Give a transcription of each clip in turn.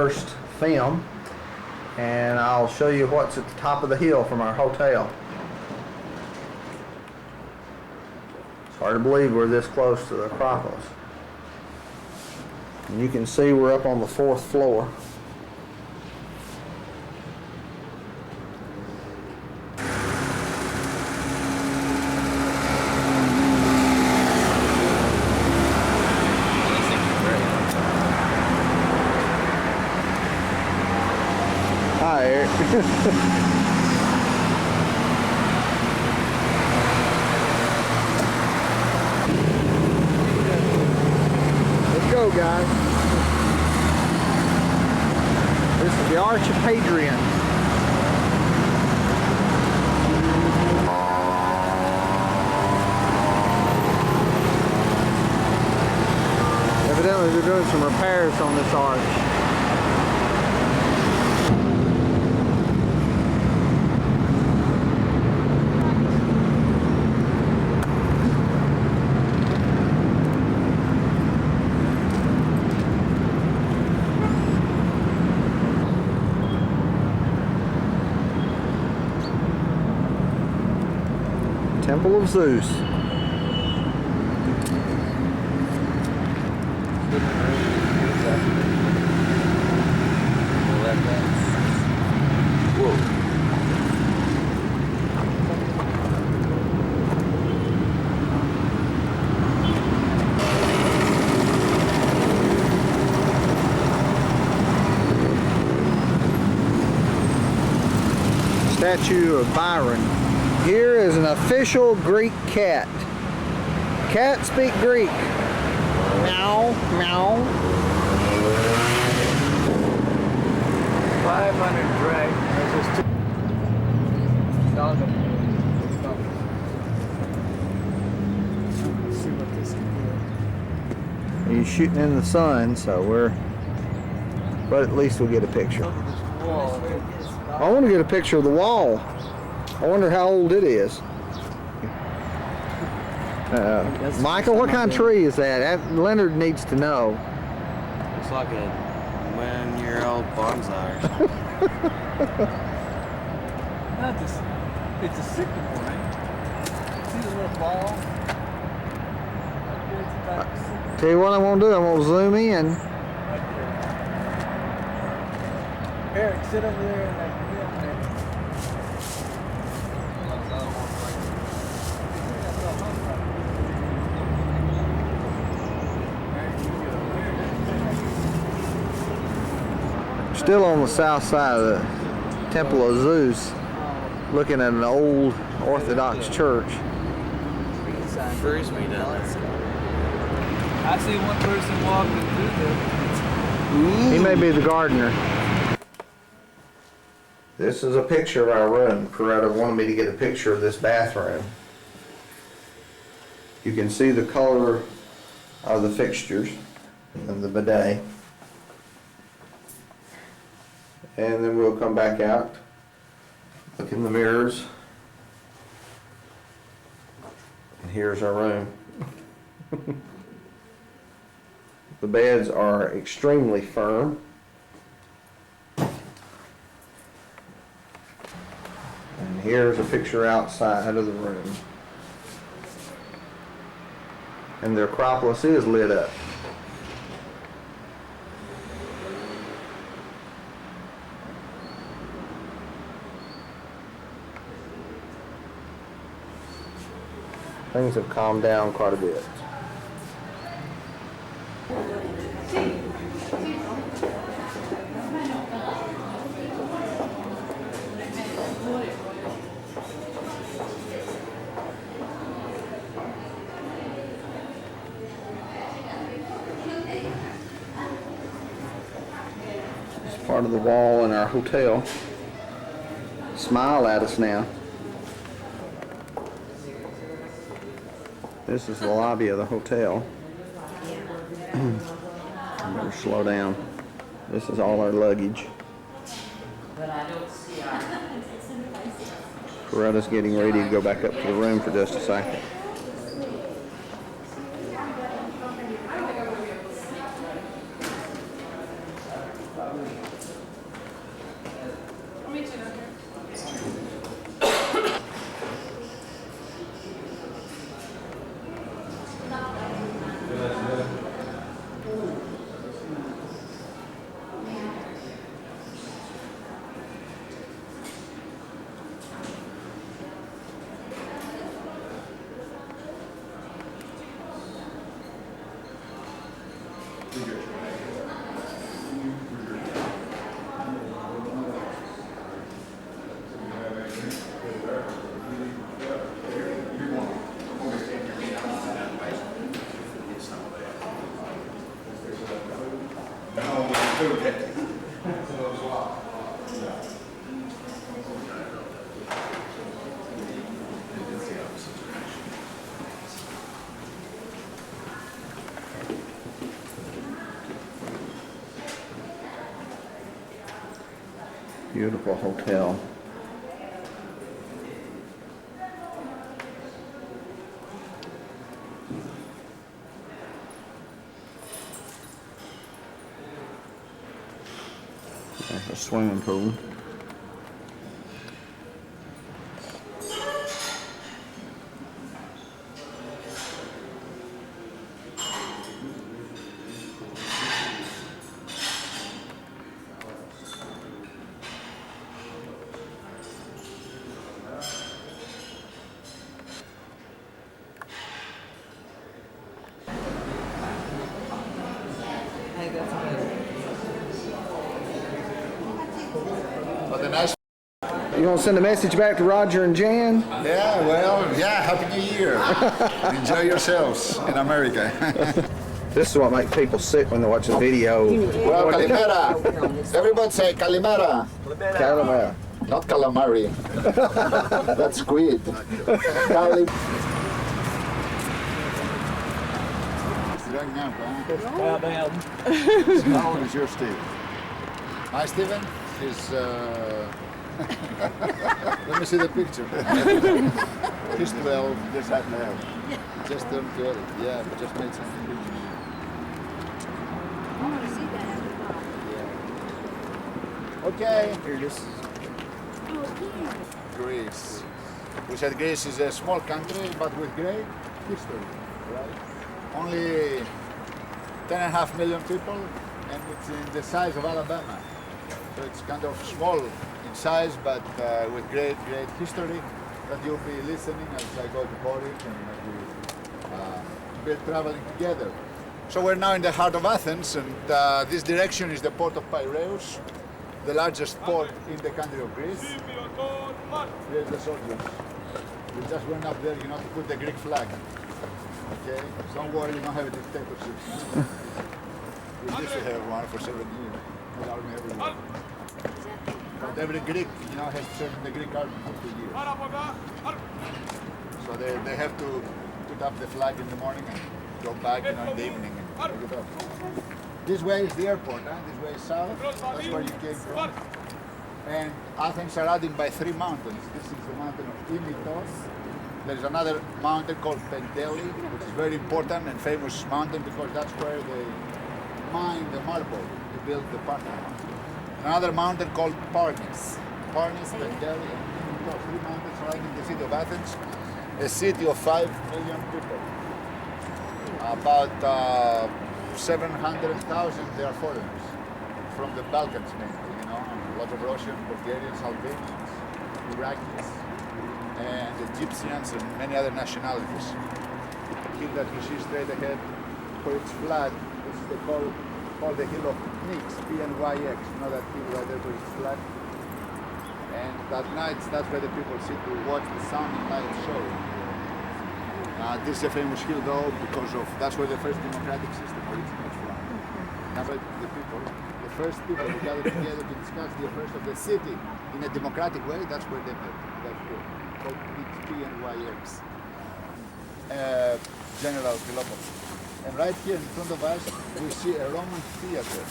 first film, and I'll show you what's at the top of the hill from our hotel. It's hard to believe we're this close to the Acropolis. And you can see we're up on the 4th floor. Hi, Eric. Let's go, guys. This is the Arch of Hadrian. Evidently, they're doing some repairs on this arch. Temple of Zeus. Whoa. Statue of Byron. Here is an official Greek cat. Cats speak Greek. Meow, meow. 500 drag. That's just see what this can do. He's shooting in the sun, so but at least we'll get a picture. I want to get a picture of the wall. I wonder how old it is. Michael, what kind of tree is that? Leonard needs to know. Looks like a one-year-old bonsai. Not this. It's a sycamore, right? See the little ball? Tell you what I'm going to do. I'm going to zoom in. Eric, sit over there and like, Still on the south side of the Temple of Zeus, looking at an old Orthodox church. Freeze me down. I see one person walking through there. He may be the gardener. This is a picture of our room. Coretta wanted me to get a picture of this bathroom. You can see the color of the fixtures and the bidet. And then we'll come back out, look in the mirrors, and here's our room. The beds are extremely firm. And here's a picture outside of the room. And the Acropolis is lit up. Things have calmed down quite a bit. It's part of the wall in our hotel. Smile at us now. This is the lobby of the hotel. I better slow down. This is all our luggage. Coretta's getting ready to go back up to the room for just a second. Beautiful hotel. There's a swimming pool. But the nice. You want to send a message back to Roger and Jan? Yeah, well, yeah, Happy New Year. Enjoy yourselves in America. This is what makes people sick when they watch the video. Well, Kalimera. Everybody say Kalimera. Calamari. Not calamari. That's squid. How old is your Steve? Hi, Steven. He's. Let me see the picture. He's 12. Just had now. Just turned 12. Yeah, we just made some pictures. Okay. Here it is. Greece. We said Greece is a small country, but with great history, right? Only 10.5 million people, and it's in the size of Alabama. So it's kind of small in size, but with great history that you'll be listening as I go to Corinth and we'll be traveling together. So we're now in the heart of Athens, and this direction is the port of Piraeus, the largest port in the country of Greece. Here's the soldiers. We just went up there, to put the Greek flag. Okay? Don't worry, you don't have a dictatorship. We used to have one for 7 years. An army everywhere. But every Greek, has to serve in the Greek army for 2 years. So they have to put up the flag in the morning and go back, in the evening and pick it up. This way is the airport, This way is south. That's where you came from. And Athens surrounded by 3 mountains. This is the mountain of Imitos. There is another mountain called Penteli, which is very important and famous mountain because that's where they mine the marble to build the Parthenon. Another mountain called Parnis. Parnis, Penteli, and Imitos. 3 mountains surrounding the city of Athens, a city of 5 million people. About 700,000 they are foreigners from the Balkans mainly, a lot of Russians, Bulgarians, Albanians, Iraqis, and Egyptians and many other nationalities. The hill that you see straight ahead, where it's flat, this is called the hill of Pnyx, P-N-Y-X, that hill right there where it's flat. And at night, that's where the people sit to watch the sun and light show. This is a famous hill though, because that's where the first democratic system originates from. Now, but the first people who gathered together to discuss the affairs of the city in a democratic way, that's where they met. That's called P-N-Y-X. General Philopolis. And right here in front of us, we see a Roman theater.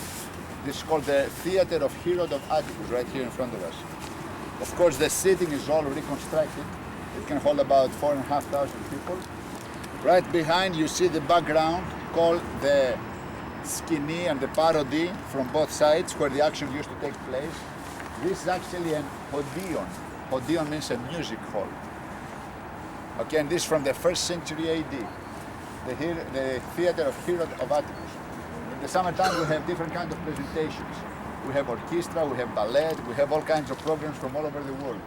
This is called the Theater of Herod of Atticus, right here in front of us. Of course, the seating is all reconstructed. It can hold about 4,500 people. Right behind, you see the background called the skini and the parody from both sides, where the action used to take place. This is actually an Odeon. Odeon means a music hall. Okay, and this is from the 1st century AD. The Theater of Herod of Atticus. In the summertime, we have different kinds of presentations. We have orchestra, we have ballet, we have all kinds of programs from all over the world.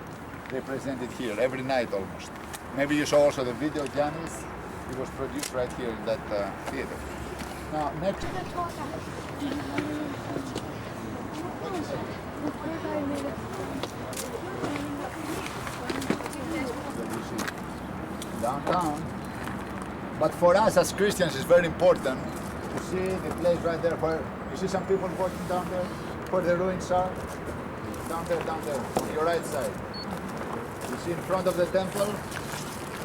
They presented here every night almost. Maybe you saw also the video, Giannis. It was produced right here in that theater. Now, next. Downtown. But for us as Christians, it's very important to see the place right there where you see some people walking down there. where the ruins are? Down there, on your right side. You see in front of the temple,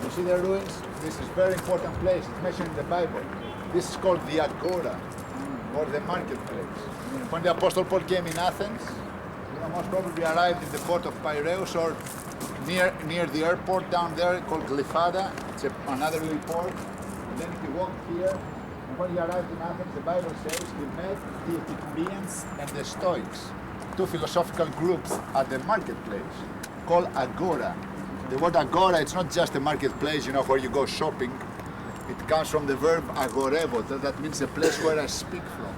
you see the ruins? This is very important place. It's mentioned in the Bible. This is called the Agora, or the marketplace. When the Apostle Paul came in Athens, most probably arrived in the port of Piraeus or near the airport down there called Glyfada. It's another little port. And then he walked here, and when he arrived in Athens, the Bible says he met the Epicureans and the Stoics, two philosophical groups at the marketplace called Agora. The word Agora, it's not just a marketplace, where you go shopping. It comes from the verb agorevo, that means a place where I speak from.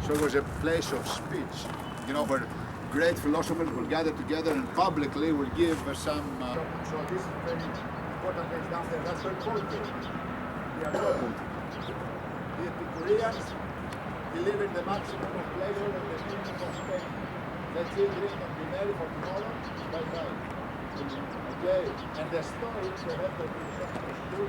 So it was a place of speech, where great philosophers will gather together and publicly will give some... So this is very important place down there. That's very important. The Agora. The Epicureans believe in the maximum of pleasure and the minimum of pain. Let's eat, drink, and be merry for tomorrow. Bye-bye. Okay, and the Stoics, they have the philosophical school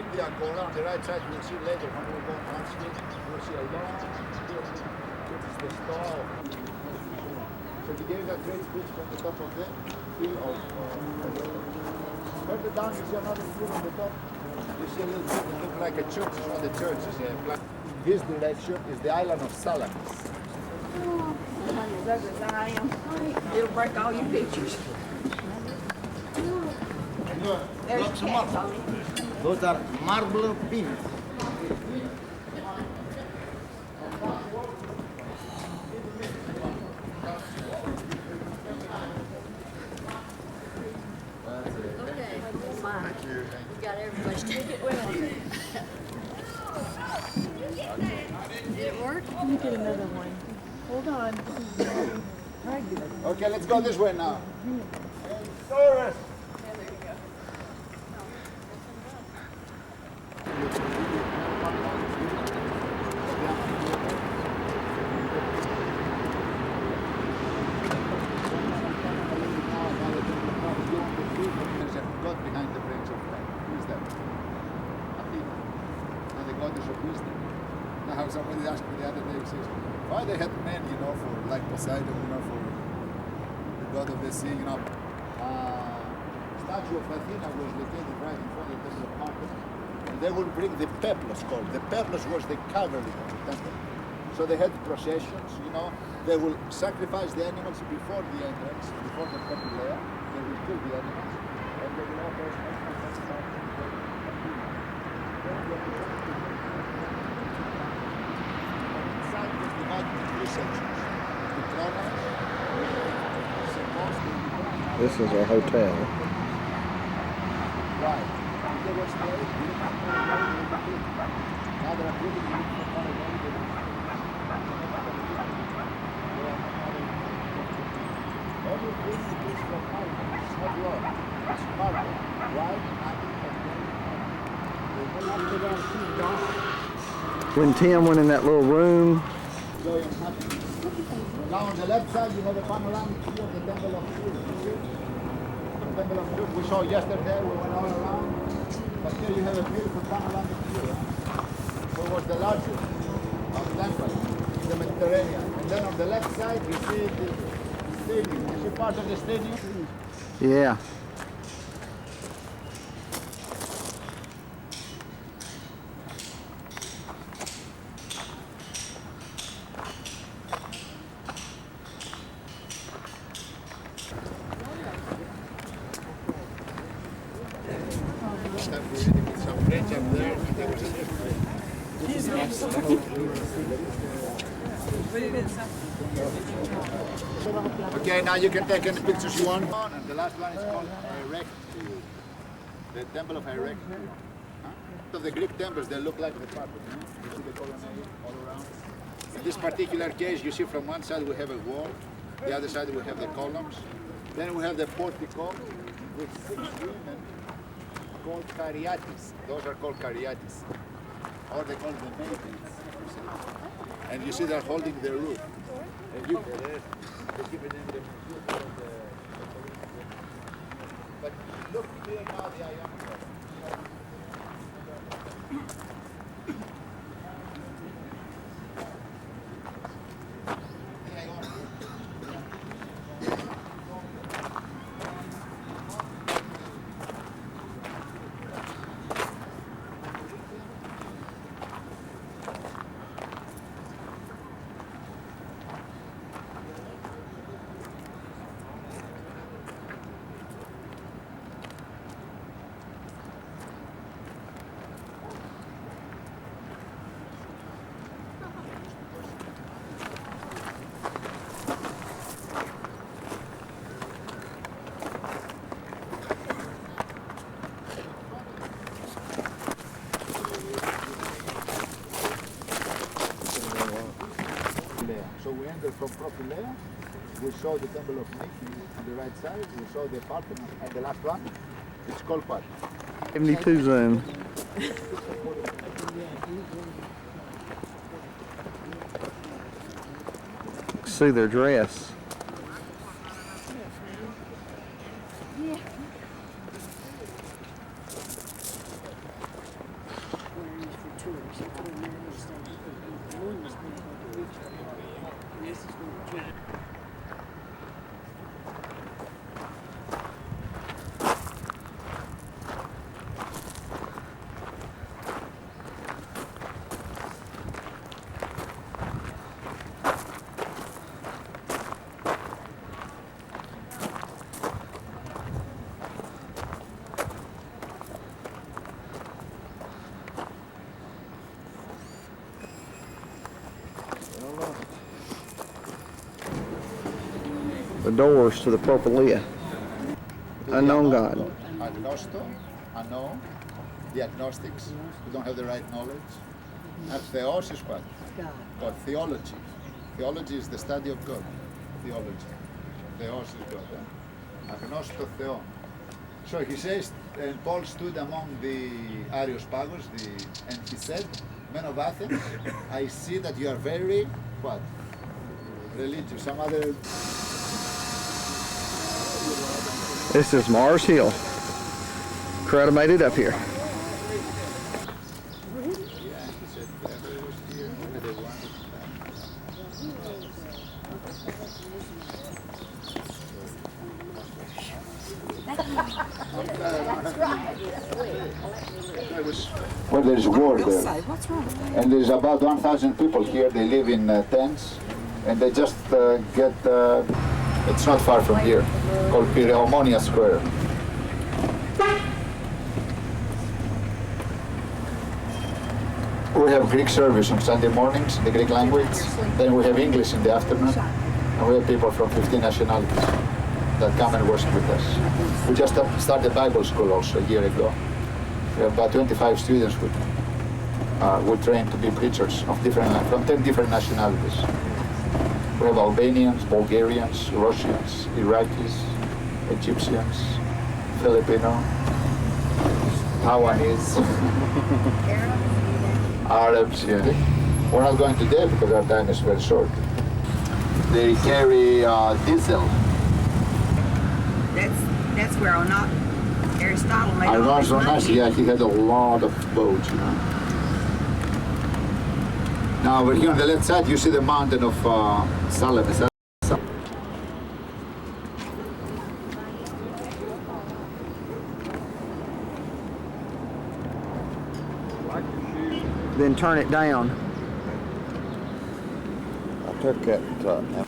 in the Agora. On the right side, you will see later when we go on street, you will see a long building, which is the store. So he gave that great speech from the top of the hill of... Further down, you see another hill on the top. You see a little bit that looks like a church. It's not a church, it's a black. This direction is the island of Salamis. Oh, honey, as ugly as I am. It'll break all your pictures. There's a cat, Tony. Those are marble pins. Okay, fine. You got everybody's ticket with it. Did it work? Let me get another one. Hold on. Okay, let's go this way now. There's a god behind the branch of life. Who is that? Athena. And the goddess of wisdom. Now somebody asked me the other day, he says, why they had men, for like Poseidon, for the god of the sea, statue of Athena was located right in front of the temple of Mars. And they would bring the peplos called. The peplos was the cavalry of the temple. So they had processions, they will sacrifice the animals before the entrance, before the temple there. They will kill the animals, and they will offer animal sacrifice to Athena. Inside was divided into three sections. The Kronos, supposed to be... This is our hotel. Right. And there was the now they're building the everything is from marble. It's not rock. It's marble. Right? When Tim went in that little room, Now on the left side you have a panoramic view of the Temple of Zeus. You see? The Temple of Zeus we saw yesterday, we went all around. But here you have a beautiful panoramic view. What was the largest temple in the Mediterranean. And then on the left side you see the stadium. You see part of the stadium? yeah. Some French up there, and there was Okay, now you can take any pictures you want. And the last one is called Erech, the Temple of Erech. So the Greek temples, they look like the carpet. You see the colonnade all around. In this particular case, you see from one side we have a wall, the other side we have the columns. Then we have the portico with 6 women called Cariatis. Those are called Cariatis. Or they call them maidens. And you see they're holding the roof. And you keep it in the but look here now the diameter. Hang on. from Propylea. We saw the temple of Nike on the right side. We saw the Parthenon, and the last one, it's called what? 72 zoom. See their dress. The doors to the Propylea. Unknown God. Agnosto, unknown, the agnostics, who don't have the right knowledge. And theos is what? God. Theology. Theology is the study of God. Theology. Theos is God. Agnosto Theon. So he says, and Paul stood among the Areospagos, and he said, men of Athens, I see that you are very, what? Religious. Some other... This is Mars Hill. Crowd made it up here. Well, there's war there. What's wrong with that? And there's about 1,000 people here. They live in tents, and they just get. It's not far from here, called Pyrrhomonia Square. We have Greek service on Sunday mornings, the Greek language. Then we have English in the afternoon, and we have people from 15 nationalities that come and worship with us. We just started Bible school also a year ago. We have about 25 students we train to be preachers of from 10 different nationalities. We have Albanians, Bulgarians, Russians, Iraqis, Egyptians, Filipino, Taiwanese, Arabs. Yeah. We're not going today because our time is very short. They carry diesel. That's where Aristotle made all his money. Yeah, he had a lot of boats, you know. Now over here on the left side, you see the mountain of Salamis. Then turn it down. I took that now.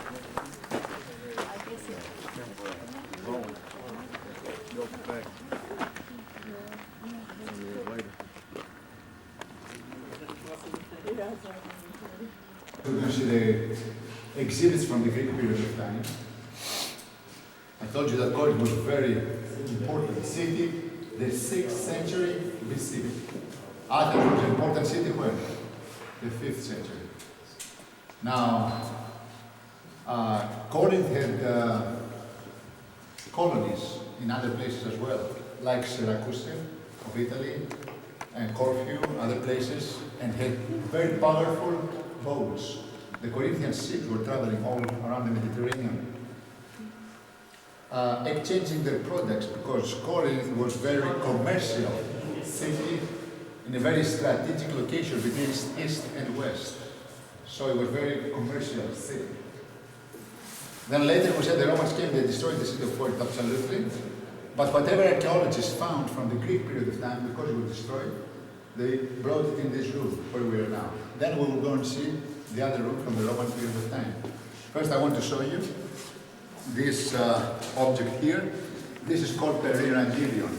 We're going to see the exhibits from the Greek period of time. I told you that Corinth was a very important city, the 6th century BC. Athens was an important city when? The 5th century. Now, Corinth had colonies in other places as well, like Syracuse of Italy, and Corfu, other places, and had very powerful boats. The Corinthian ships were traveling all around the Mediterranean, exchanging their products, because Corinth was very commercial city in a very strategic location between east and west. So it was very commercial city. Then later we said the Romans came, they destroyed the city of Corinth, absolutely. But whatever archaeologists found from the Greek period of time, because it was destroyed, they brought it in this room where we are now. Then we will go and see the other room from the Roman period of time. First I want to show you this object here. This is called Perierangelion.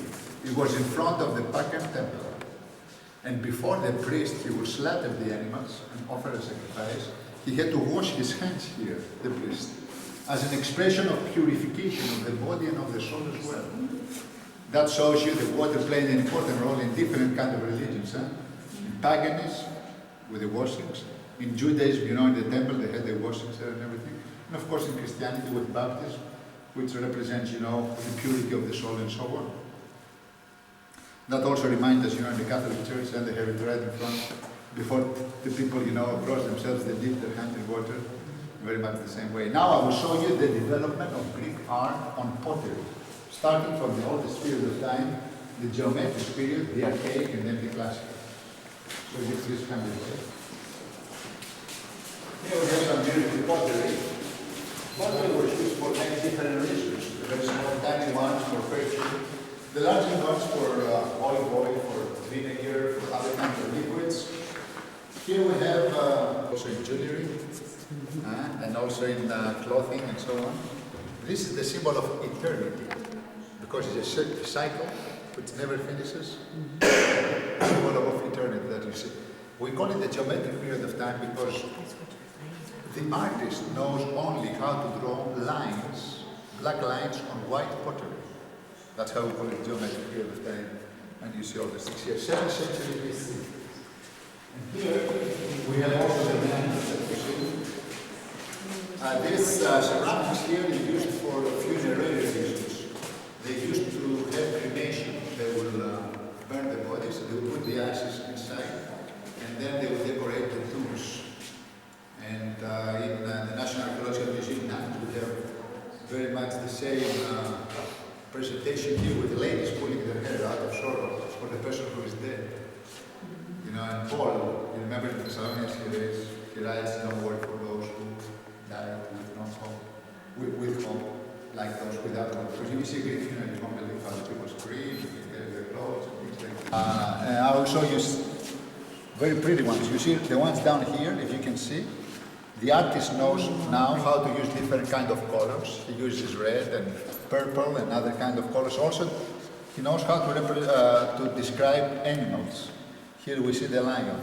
It was in front of the Pagan temple. And before the priest, he would slaughter the animals and offer a sacrifice, he had to wash his hands here, the priest, as an expression of purification of the body and of the soul as well. That shows you the water played an important role in different kinds of religions. In paganism, with the washings. In Judaism, you know, in the temple, they had the washings there and everything. And of course in Christianity with baptism, which represents, you know, the purity of the soul and so on. That also reminds us, you know, in the Catholic Church, and they have it right in front, before the people, you know, cross themselves, they dip their hand in water, very much the same way. Now I will show you the development of Greek art on pottery, starting from the oldest period of time, the geometric period, the archaic, and then the classical. So this can be said. Here we have some beautiful pottery. Pottery was used for many different reasons. The very small, tiny ones for perfume, the larger ones for olive oil, for vinegar, for other kinds of liquids. Here we have also in jewelry, and also in clothing and so on. This is the symbol of eternity, because it's a cycle which never finishes. Symbol of eternity that you see. We call it the geometric period of time because the artist knows only how to draw lines, black lines on white pottery. That's how we call it geometric period of time. And you see all these things here. 7th century BC. And here we have also the bananas that you see. These ceramics here are used for funerary reasons. They used to have cremation. They will burn the bodies, they will put the ashes inside, and then they will decorate the tombs. And in the National Archaeological Museum in Athens, we have very much the same presentation here with the ladies pulling their hair out of sorrow for the person who is dead. You know, and Paul, you remember in Thessalonians, he writes, "No word for those who died with no hope, with hope, like those without hope." Because if you see Greek funeral, you won't believe how the people scream, they tear their clothes, and things like that. And I will show you very pretty ones. You see the ones down here, if you can see. The artist knows now how to use different kind of colors. He uses red and purple and other kind of colors. Also, he knows how to describe animals. Here we see the lion.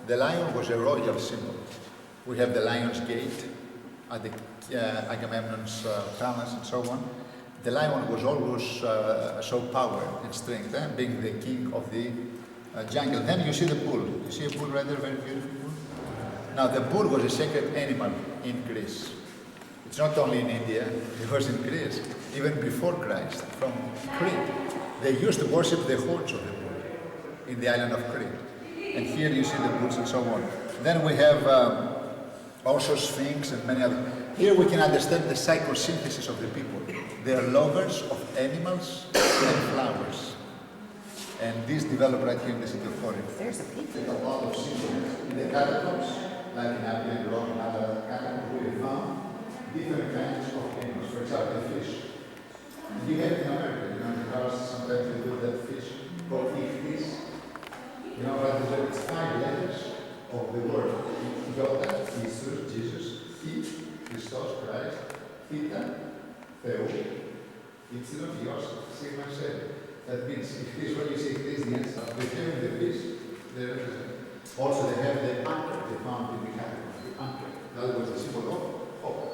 The lion was a royal symbol. We have the lion's gate at the Agamemnon's palace and so on. The lion was always show power and strength, being the king of the jungle. Then you see the bull. You see a bull right there, very beautiful bull. Now the bull was a sacred animal in Greece. It's not only in India, it was in Greece, even before Christ, from Crete. They used to worship the horns of the bull in the island of Crete. And here you see the bulls and so on. Then we have also Sphinx and many other. Here we can understand the psychosynthesis of the people. They are lovers of animals and flowers. And this developed right here in the city of Corinth. There's a picture. A lot of symbols. In the catacombs, like in Athens and Rome and other catacombs, we found different kinds of animals. For example, fish. And you have in America, you know, in the house, sometimes you do that fish called ichthys. You know what it's 5 letters of the word. Iota, Jesus, Chi, Christos, Christ, Theta, Theou, Ypsilon, Ios, Sigma, Psi. That means if this what you see, this the answer. They have the fish, they represent. Also they have the anchor they found in the catacomb, the anchor. That was the symbol of hope.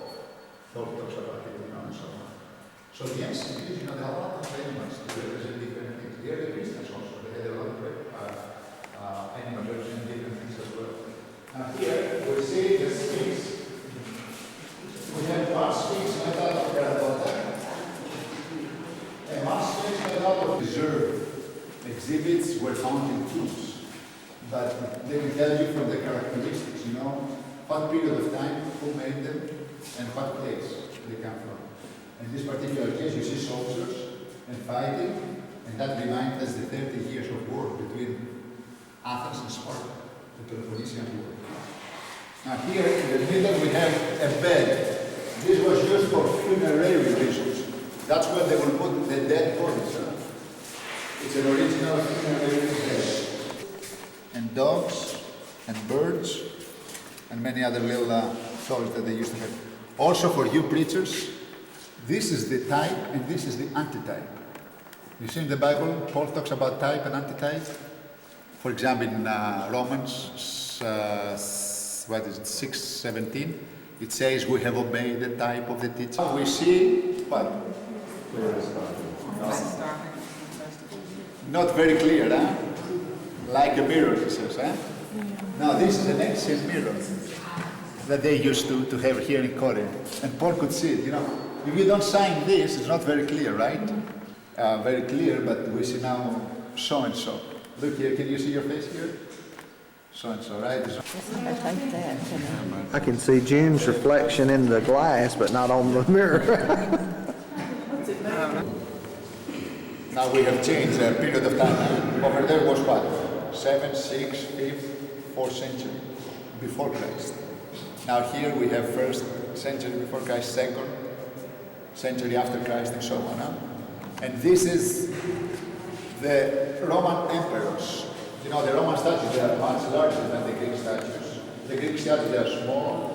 Hope talks about it, you know, and so on. So the ancient Greeks, you know, they have a lot of animals to represent different things. The early Christians also, they had a lot of animals representing different things as well. Now here we see the Sphinx. We have one Sphinx made out of terracotta. And one Sphinx made out of preserved exhibits were found in tombs. But they will tell you from the characteristics, you know, what period of time, who made them, and what place they come from. In this particular case, you see soldiers and fighting, and that reminds us the 30 years of war between Athens and Sparta, the Peloponnesian War. Now here in the middle we have a bed. This was used for funerary reasons. That's where they will put the dead bodies. It's an original funerary bed. And dogs, and birds, and many other little toys that they used to have. Also for you preachers, this is the type and this is the antitype. You see in the Bible, Paul talks about type and antitype. For example, in Romans 6:17, it says we have obeyed the type of the teacher. We see what? Not very clear, huh? Like a mirror, he says, huh? Now this is an ancient mirror. that they used to have here in Corinth. And Paul could see it, you know. If you don't sign this, it's not very clear, right? Very clear, but we see now so-and-so. Look here, can you see your face here? So-and-so, right? I can see Jim's reflection in the glass, but not on the mirror. Now we have changed a period of time. Over there was what? 7th, 6th, 5th, 4th century before Christ. Now here we have 1st century before Christ, 2nd century after Christ, and so on. Huh? And this is the Roman emperors. You know, the Roman statues, they are much larger than the Greek statues. The Greek statues, they are small,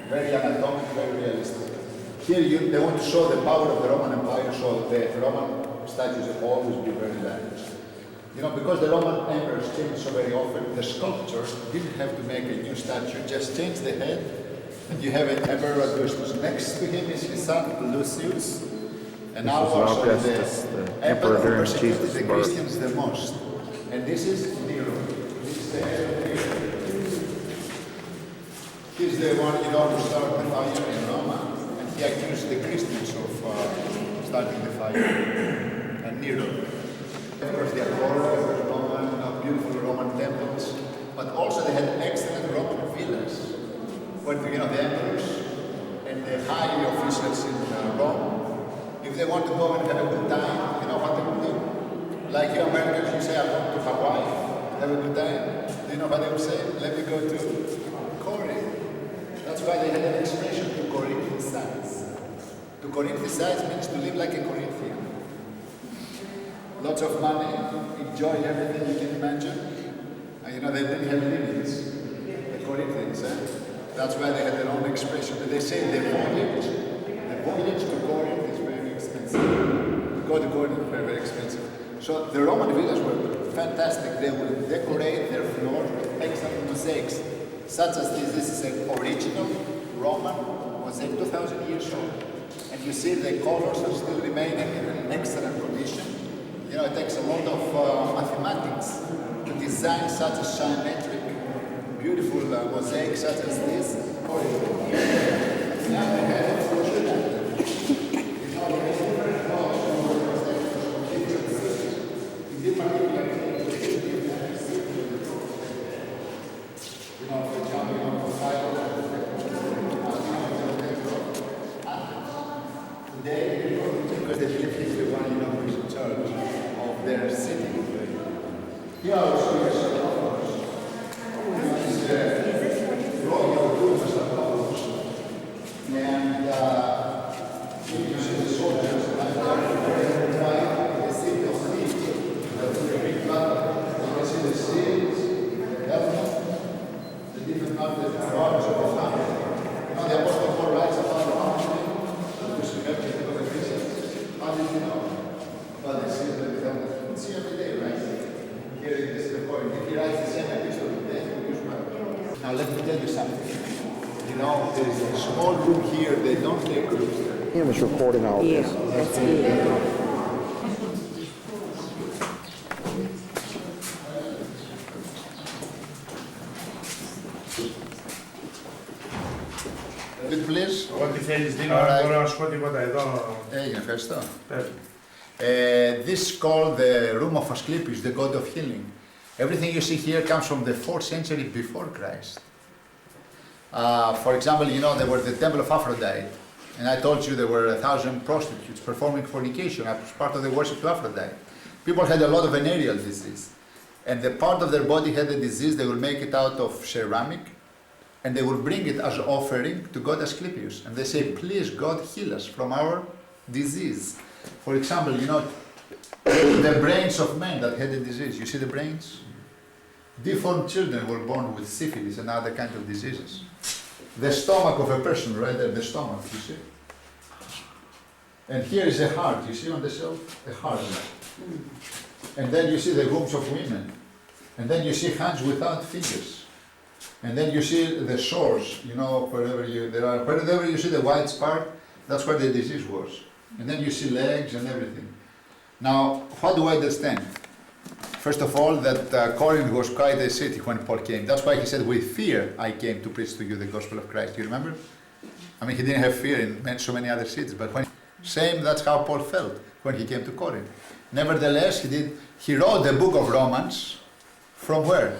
very anatomic, very realistic. Here they want to show the power of the Roman Empire, so the Roman statues have always been very large. You know, because the Roman emperors changed so very often, the sculptors didn't have to make a new statue, just change the head, and you have an Emperor Augustus. Next to him is his son Lucius, and now also the emperor who persecuted the Christians the most. And this is Nero. This is the head of Nero. He's the one, you know, who started the fire in Rome, and he accused the Christians of starting the fire. And Nero. Of course, the Agora, Roman, beautiful Roman temples, but also they had excellent Roman villas, where you know the emperors and the high officials in Rome, if they want to go and have a good time, you know what they would do? Like you Americans, you say, I'm going to Hawaii, have a good time. Do you know what they would say? Let me go to Corinth. That's why they had an expression, to Corinthians. To Corinthians means to live like a Corinthian. Lots of money, enjoy everything you can imagine. And you know, they didn't have limits, the Corinthians. That's why they had their own expression. But they say the voyage to Corinth is very expensive. To go to Corinth is very, very expensive. So the Roman villas were fantastic. They would decorate their floors with excellent mosaics, such as this. This is an original Roman mosaic, 2,000 years old. And you see the colors are still remaining in an excellent condition. You know, it takes a lot of mathematics to design such a symmetric, beautiful mosaic such as this. Now they have, of course, because the Philip is the one, you know, who is in charge of their city. Here are the sarcophagus. This is the royal room sarcophagus. And you see the soldiers and the city of Steve, the Greek battle. You can see the seals, the helmet, the different arms of the family. You know, the Apostle Paul writes about the family. How did you know? Well, they see that we don't see every day, right? Here is the point. If he writes the same episode today, he use one. Now let me tell you something. You know, there is a small room here, they don't take groups there. He was recording all Yeah, this. that's good. Please. Ό,τι θέλεις Δίνο, Alright. δεν μπορώ να σου πω τίποτα εδώ. Έγινε, ευχαριστώ. Πες. This is called the room of Asclepius, the god of healing. Everything you see here comes from the 4th century before Christ. For example, you know, there were the temple of Aphrodite, and I told you there were 1,000 prostitutes performing fornication as part of the worship to Aphrodite. People had a lot of venereal disease, and the part of their body had a disease, they would make it out of ceramic, and they would bring it as offering to God Asclepius. And they say, please God, heal us from our disease. For example, you know, the brains of men that had a disease, you see the brains? Deformed children were born with syphilis and other kinds of diseases. The stomach of a person, right there, the stomach, you see? And here is a heart, you see on the shelf? A heart. And then you see the wombs of women. And then you see hands without fingers. And then you see the sores, you know, wherever you see the white spot, that's where the disease was. And then you see legs and everything. Now, what do I understand? First of all, that Corinth was quite a city when Paul came. That's why he said, with fear I came to preach to you the gospel of Christ. Do you remember? I mean, he didn't have fear in so many other cities, but that's how Paul felt when he came to Corinth. Nevertheless, he wrote the book of Romans from where?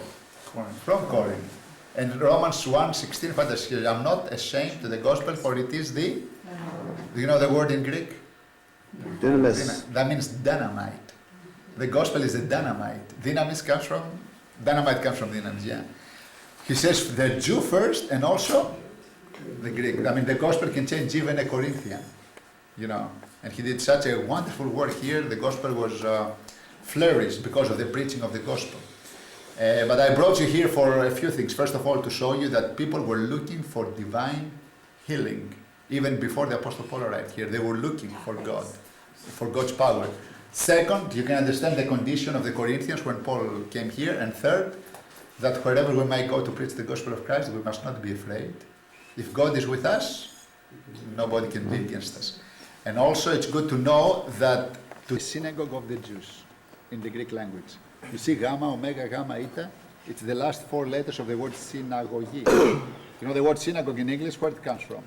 From Corinth. And Romans 1:16, Father says, I'm not ashamed of the gospel, for it is do you know the word in Greek? Dynamis. That means dynamite. The gospel is a dynamite. Dynamite comes from dynamis, yeah. He says the Jew first and also the Greek. I mean, the gospel can change even a Corinthian, you know. And he did such a wonderful work here. The gospel was flourished because of the preaching of the gospel. But I brought you here for a few things. First of all, to show you that people were looking for divine healing. Even before the Apostle Paul arrived here, they were looking for God, for God's power. Second, you can understand the condition of the Corinthians when Paul came here. And third, that wherever we might go to preach the gospel of Christ, we must not be afraid. If God is with us, nobody can be against us. And also, it's good to know that the synagogue of the Jews in the Greek language. You see gamma, omega, gamma, eta. It's the last four letters of the word synagogue. You know the word synagogue in English, where it comes from?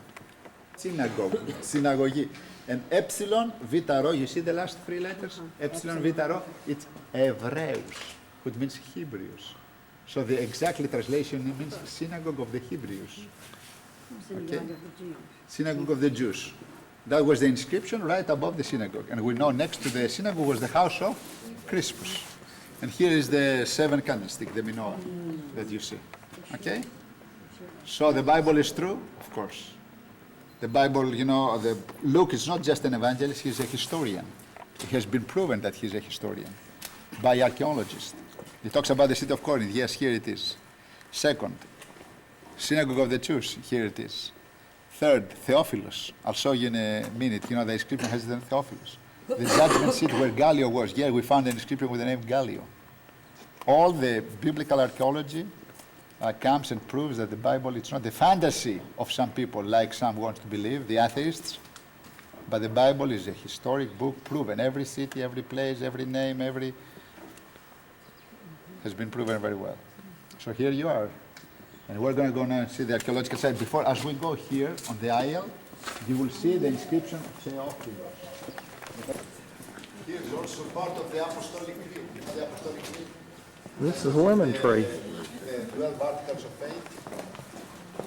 Synagogue, synagogue. And epsilon, vita rho, you see the last three letters? Epsilon, vita rho, it's Hebreus, which means Hebrews. So the exactly translation means synagogue of the Hebrews. Okay? Synagogue of the Jews. That was the inscription right above the synagogue. And we know next to the synagogue was the house of Crispus. And here is the seven candlestick, the menorah that you see. Okay? So the Bible is true? Of course. The Bible, you know, Luke is not just an evangelist, he's a historian. It has been proven that he's a historian by archaeologists. He talks about the city of Corinth. Yes, here it is. Second, synagogue of the Jews. Here it is. Third, Theophilus. I'll show you in a minute. You know, the inscription has the Theophilus. The judgment seat where Gallio was. Yeah, we found an inscription with the name Gallio. All the biblical archaeology comes and proves that the Bible, it's not the fantasy of some people like some want to believe, the atheists, but the Bible is a historic book proven. Every city, every place, every name, has been proven very well. So here you are. And we're going to go now and see the archaeological site. Before, as we go here on the aisle, you will see the inscription of Theophilus. Here is also part of the Apostolic Creed. You know the Apostolic Creed? This is lemon tree. 12 articles of faith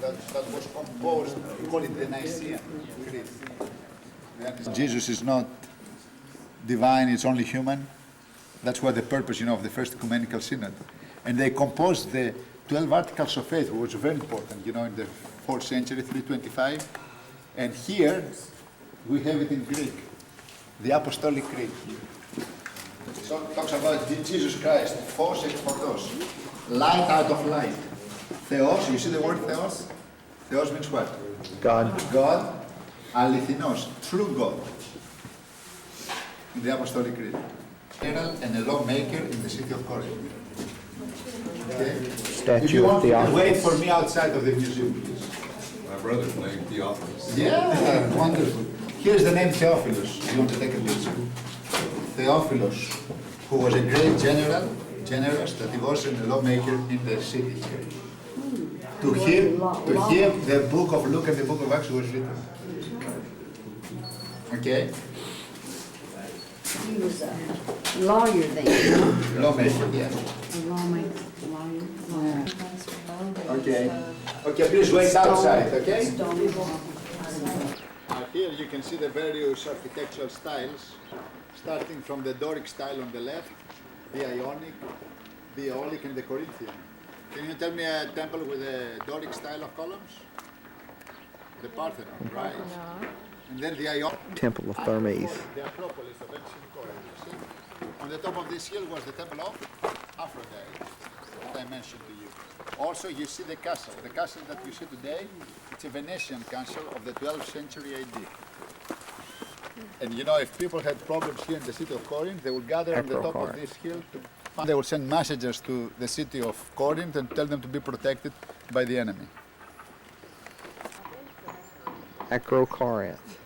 that was composed, we call it the Nicene Creed. Jesus is not divine, it's only human. That's what the purpose, you know, of the First Ecumenical Synod. And they composed the 12 articles of faith, which was very important, you know, in the 4th century, 325. And here, we have it in Greek, the Apostolic Creed. So it talks about Jesus Christ, phos ex photos, light out of light. Theos, you see the word theos? Theos means what? God. God, alithnos, true God. In the Apostolic Creed. General and a lawmaker in the city of Corinth. Okay? If Statue you of want, you can wait Theophilus. for me outside of the museum, please. My brother's name Theophilus. Yeah, wonderful. Here's the name Theophilus. You want to take a picture? Theophilus, who was a great generous, that he was a lawmaker in the city here. To him, the book of Luke and the book of Acts was written. Okay? He was a lawyer then. Lawmaker, yeah. A lawyer. Okay. Okay, please wait outside, okay? Here you can see the various architectural styles, starting from the Doric style on the left, the Ionic, the Aeolic, and the Corinthian. Can you tell me a temple with a Doric style of columns? The Parthenon, right? And then the Ionic. Temple of Hermes. The Acropolis of ancient Corinth, you see? On the top of this hill was the temple of Aphrodite, that I mentioned to you. Also, you see the castle. The castle that you see today, it's a Venetian castle of the 12th century AD. And you know, if people had problems here in the city of Corinth, they would gather on the top of this hill. They would send messengers to the city of Corinth and tell them to be protected by the enemy. Acrocorinth,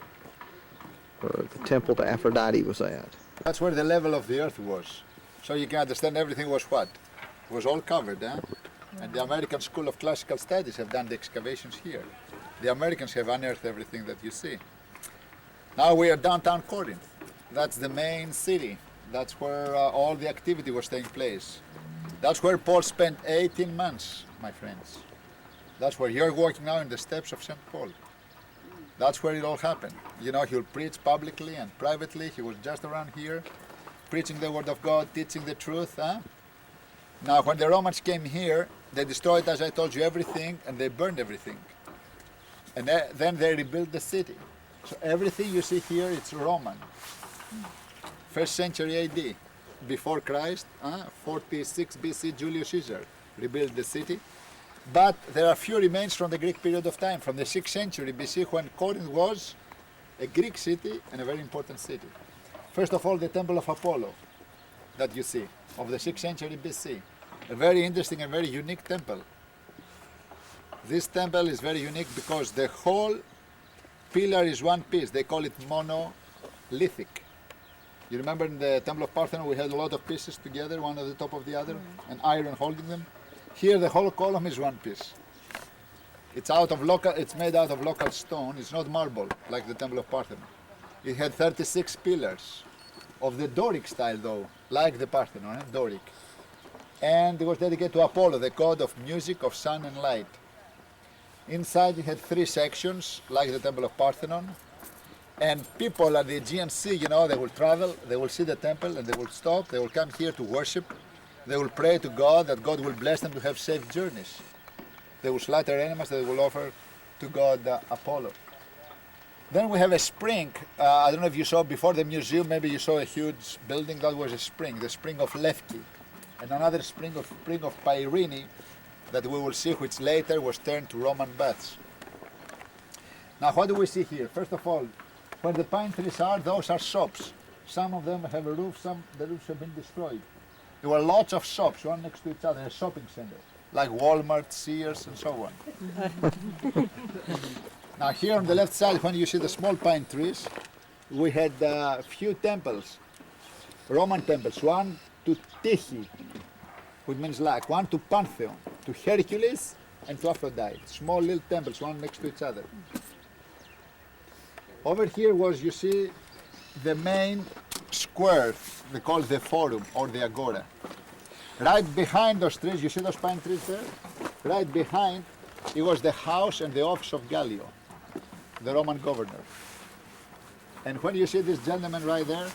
where the temple to Aphrodite was at. That's where the level of the earth was. So you can understand everything was what? It was all covered, eh? And the American School of Classical Studies have done the excavations here. The Americans have unearthed everything that you see. Now we are downtown Corinth. That's the main city. That's where all the activity was taking place. That's where Paul spent 18 months, my friends. That's where you're walking now in the steps of St. Paul. That's where it all happened. You know, he'll preach publicly and privately. He was just around here, preaching the word of God, teaching the truth. Huh? Now, when the Romans came here, they destroyed, as I told you, everything, and they burned everything. And then they rebuilt the city. So everything you see here, it's Roman. 1st century AD, before Christ, 46 BC, Julius Caesar rebuilt the city. But there are few remains from the Greek period of time, from the 6th century BC, when Corinth was a Greek city and a very important city. First of all, the Temple of Apollo that you see, of the 6th century BC. A very interesting and very unique temple. This temple is very unique because the whole pillar is one piece. They call it monolithic. You remember in the Temple of Parthenon we had a lot of pieces together, one on the top of the other, and iron holding them. Here the whole column is one piece. It's made out of local stone. It's not marble like the Temple of Parthenon. It had 36 pillars of the Doric style though, like the Parthenon, Doric. And it was dedicated to Apollo, the god of music, of sun and light. Inside it had 3 sections, like the Temple of Parthenon. And people at the Aegean Sea, you know, they will travel, they will see the temple and they will stop, they will come here to worship. They will pray to God that God will bless them to have safe journeys. They will slaughter animals that they will offer to God Apollo. Then we have a spring. I don't know if you saw before the museum, maybe you saw a huge building. That was a spring, the spring of Lefki. And another spring of Pyrene that we will see, which later was turned to Roman baths. Now what do we see here? First of all, where the pine trees are, those are shops. Some of them have a roof, the roofs have been destroyed. There were lots of shops, one next to each other, a shopping center, like Walmart, Sears, and so on. Now here on the left side, when you see the small pine trees, we had a few temples, Roman temples, one to Tyche, which means luck, one to Pantheon, to Hercules, and to Aphrodite. Small little temples, one next to each other. Over here was, you see, the main square, they call it the Forum or the Agora. Right behind those trees, you see those pine trees there? Right behind, it was the house and the office of Gallio, the Roman governor. And when you see this gentleman right there,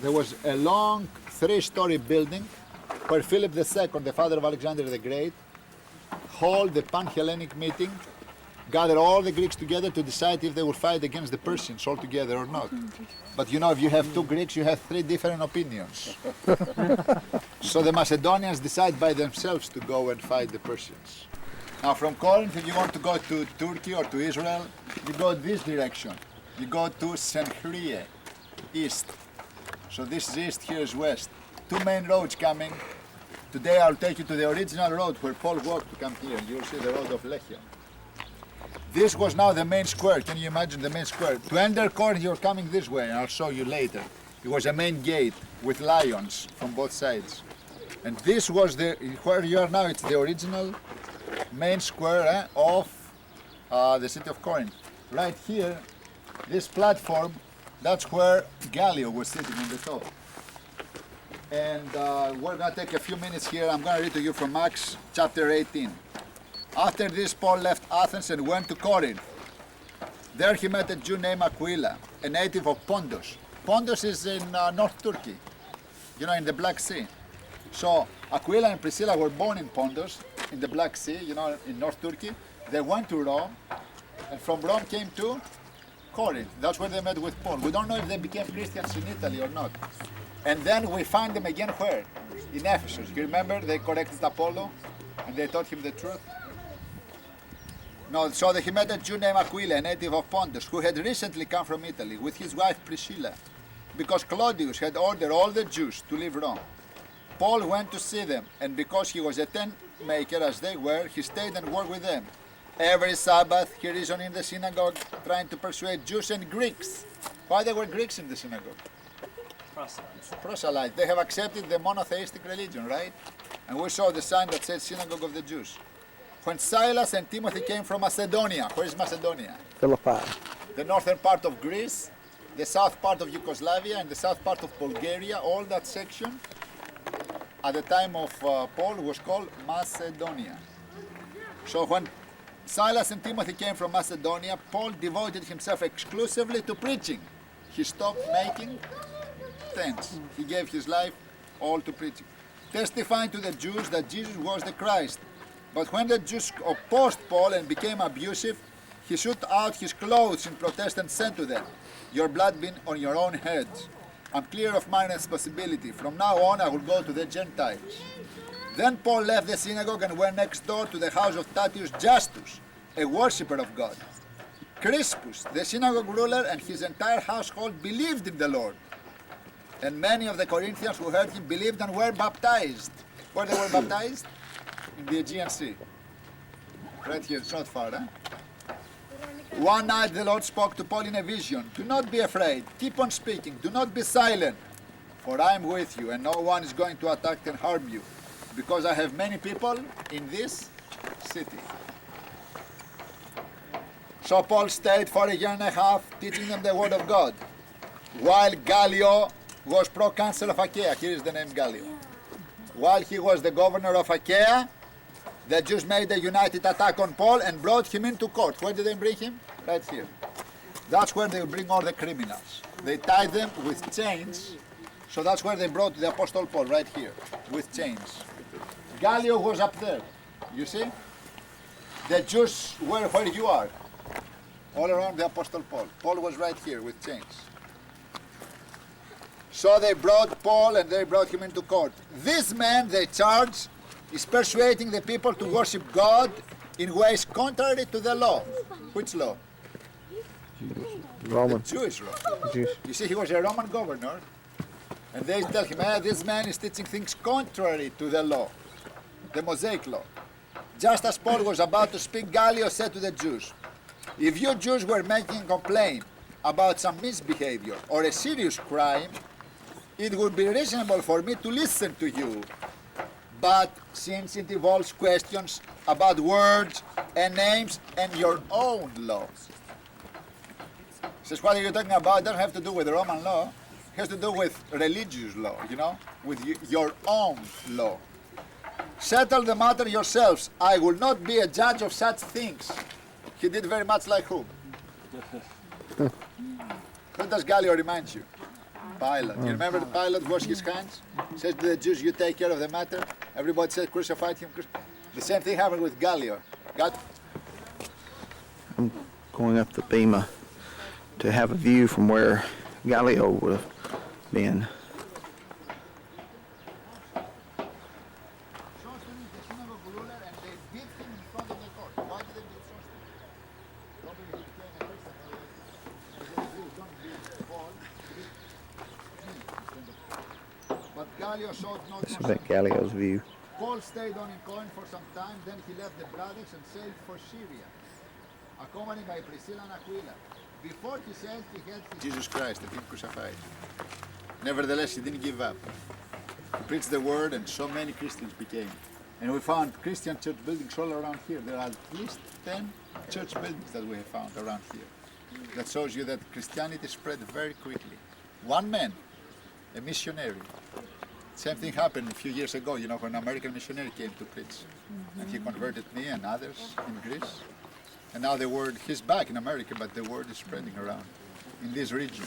there was a long 3-story building where Philip II, the father of Alexander the Great, held the Pan-Hellenic meeting, gather all the Greeks together to decide if they will fight against the Persians altogether or not. But you know, if you have 2 Greeks, you have 3 different opinions. So the Macedonians decide by themselves to go and fight the Persians. Now from Corinth, if you want to go to Turkey or to Israel, you go this direction. You go to Cenchreae, east. So this is east, here is west. 2 main roads coming. Today I'll take you to the original road where Paul walked to come here. You'll see the road of Lechion. This was now the main square. Can you imagine the main square? To enter Corinth, you're coming this way, and I'll show you later. It was a main gate with lions from both sides. And this was where you are now, it's the original main square of the city of Corinth. Right here, this platform, that's where Gallio was sitting on the top. And we're going to take a few minutes here. I'm going to read to you from Acts chapter 18. After this, Paul left Athens and went to Corinth. There he met a Jew named Aquila, a native of Pontus. Pontus is in North Turkey, you know, in the Black Sea. So Aquila and Priscilla were born in Pontus, in the Black Sea, you know, in North Turkey. They went to Rome, and from Rome came to Corinth. That's where they met with Paul. We don't know if they became Christians in Italy or not. And then we find them again where? In Ephesus. You remember they corrected Apollo and they taught him the truth? No, so he met a Jew named Aquila, a native of Pontus, who had recently come from Italy with his wife Priscilla, because Claudius had ordered all the Jews to leave Rome. Paul went to see them, and because he was a tent maker as they were, he stayed and worked with them. Every Sabbath he reasoned in the synagogue, trying to persuade Jews and Greeks. Why there were Greeks in the synagogue? Proselytes. They have accepted the monotheistic religion, right? And we saw the sign that says Synagogue of the Jews. When Silas and Timothy came from Macedonia, where is Macedonia? Philippi. The northern part of Greece, the south part of Yugoslavia, and the south part of Bulgaria, all that section at the time of Paul was called Macedonia. So when Silas and Timothy came from Macedonia, Paul devoted himself exclusively to preaching. He stopped making tents. He gave his life all to preaching, testifying to the Jews that Jesus was the Christ. But when the Jews opposed Paul and became abusive, he shook out his clothes in protest and said to them, "Your blood be on your own heads. I'm clear of my responsibility. From now on I will go to the Gentiles." Then Paul left the synagogue and went next door to the house of Tatius Justus, a worshipper of God. Crispus, the synagogue ruler, and his entire household believed in the Lord. And many of the Corinthians who heard him believed and were baptized. Where they were baptized? In the Aegean Sea. Right here, it's not far, huh? One night the Lord spoke to Paul in a vision. "Do not be afraid. Keep on speaking. Do not be silent. For I am with you, and no one is going to attack and harm you, because I have many people in this city." So Paul stayed for a year and a half teaching them the word of God, while Gallio was proconsul of Achaia. Here is the name Gallio. While he was the governor of Achaia, the Jews made a united attack on Paul and brought him into court. Where did they bring him? Right here. That's where they bring all the criminals. They tied them with chains. So that's where they brought the Apostle Paul, right here, with chains. Gallio was up there, you see? The Jews were where you are, all around the Apostle Paul. Paul was right here with chains. So they brought Paul and they brought him into court. This man, they charge, is persuading the people to worship God in ways contrary to the law. Which law? Roman. The Jewish law. Jews. You see, he was a Roman governor, and they tell him, this man is teaching things contrary to the law, the Mosaic law. Just as Paul was about to speak, Gallio said to the Jews, "If you Jews were making a complaint about some misbehavior or a serious crime, it would be reasonable for me to listen to you. But since it involves questions about words and names and your own laws." He says, "What are you talking about? It doesn't have to do with the Roman law. It has to do with religious law, with your own law. Settle the matter yourselves. I will not be a judge of such things." He did very much like whom? Who does Gallio remind you? Pilate. You remember Pilate washed his hands? Says to the Jews, "You take care of the matter." Everybody said, "Crucified him." The same thing happened with Gallio. I'm going up the Bema to have a view from where Gallio would have been. Sosthenes, the synagogue ruler, and they beat him in front of the court. Why did they beat Sosthenes? Probably he became a Christian. The Jews don't beat Paul, but Gallio showed no This is concern. at Gallio's view. Paul stayed on in Corinth for some time, then he left the brothers and sailed for Syria, accompanied by Priscilla and Aquila. Before he sailed, he had Jesus Christ, and him crucified. Nevertheless, he didn't give up. He preached the word, and so many Christians became. And we found Christian church buildings all around here. There are at least 10 church buildings that we have found around here. That shows you that Christianity spread very quickly. One man, a missionary. Same thing happened a few years ago, when an American missionary came to preach. And he converted me and others in Greece. And now the word, he's back in America, but the word is spreading around in this region.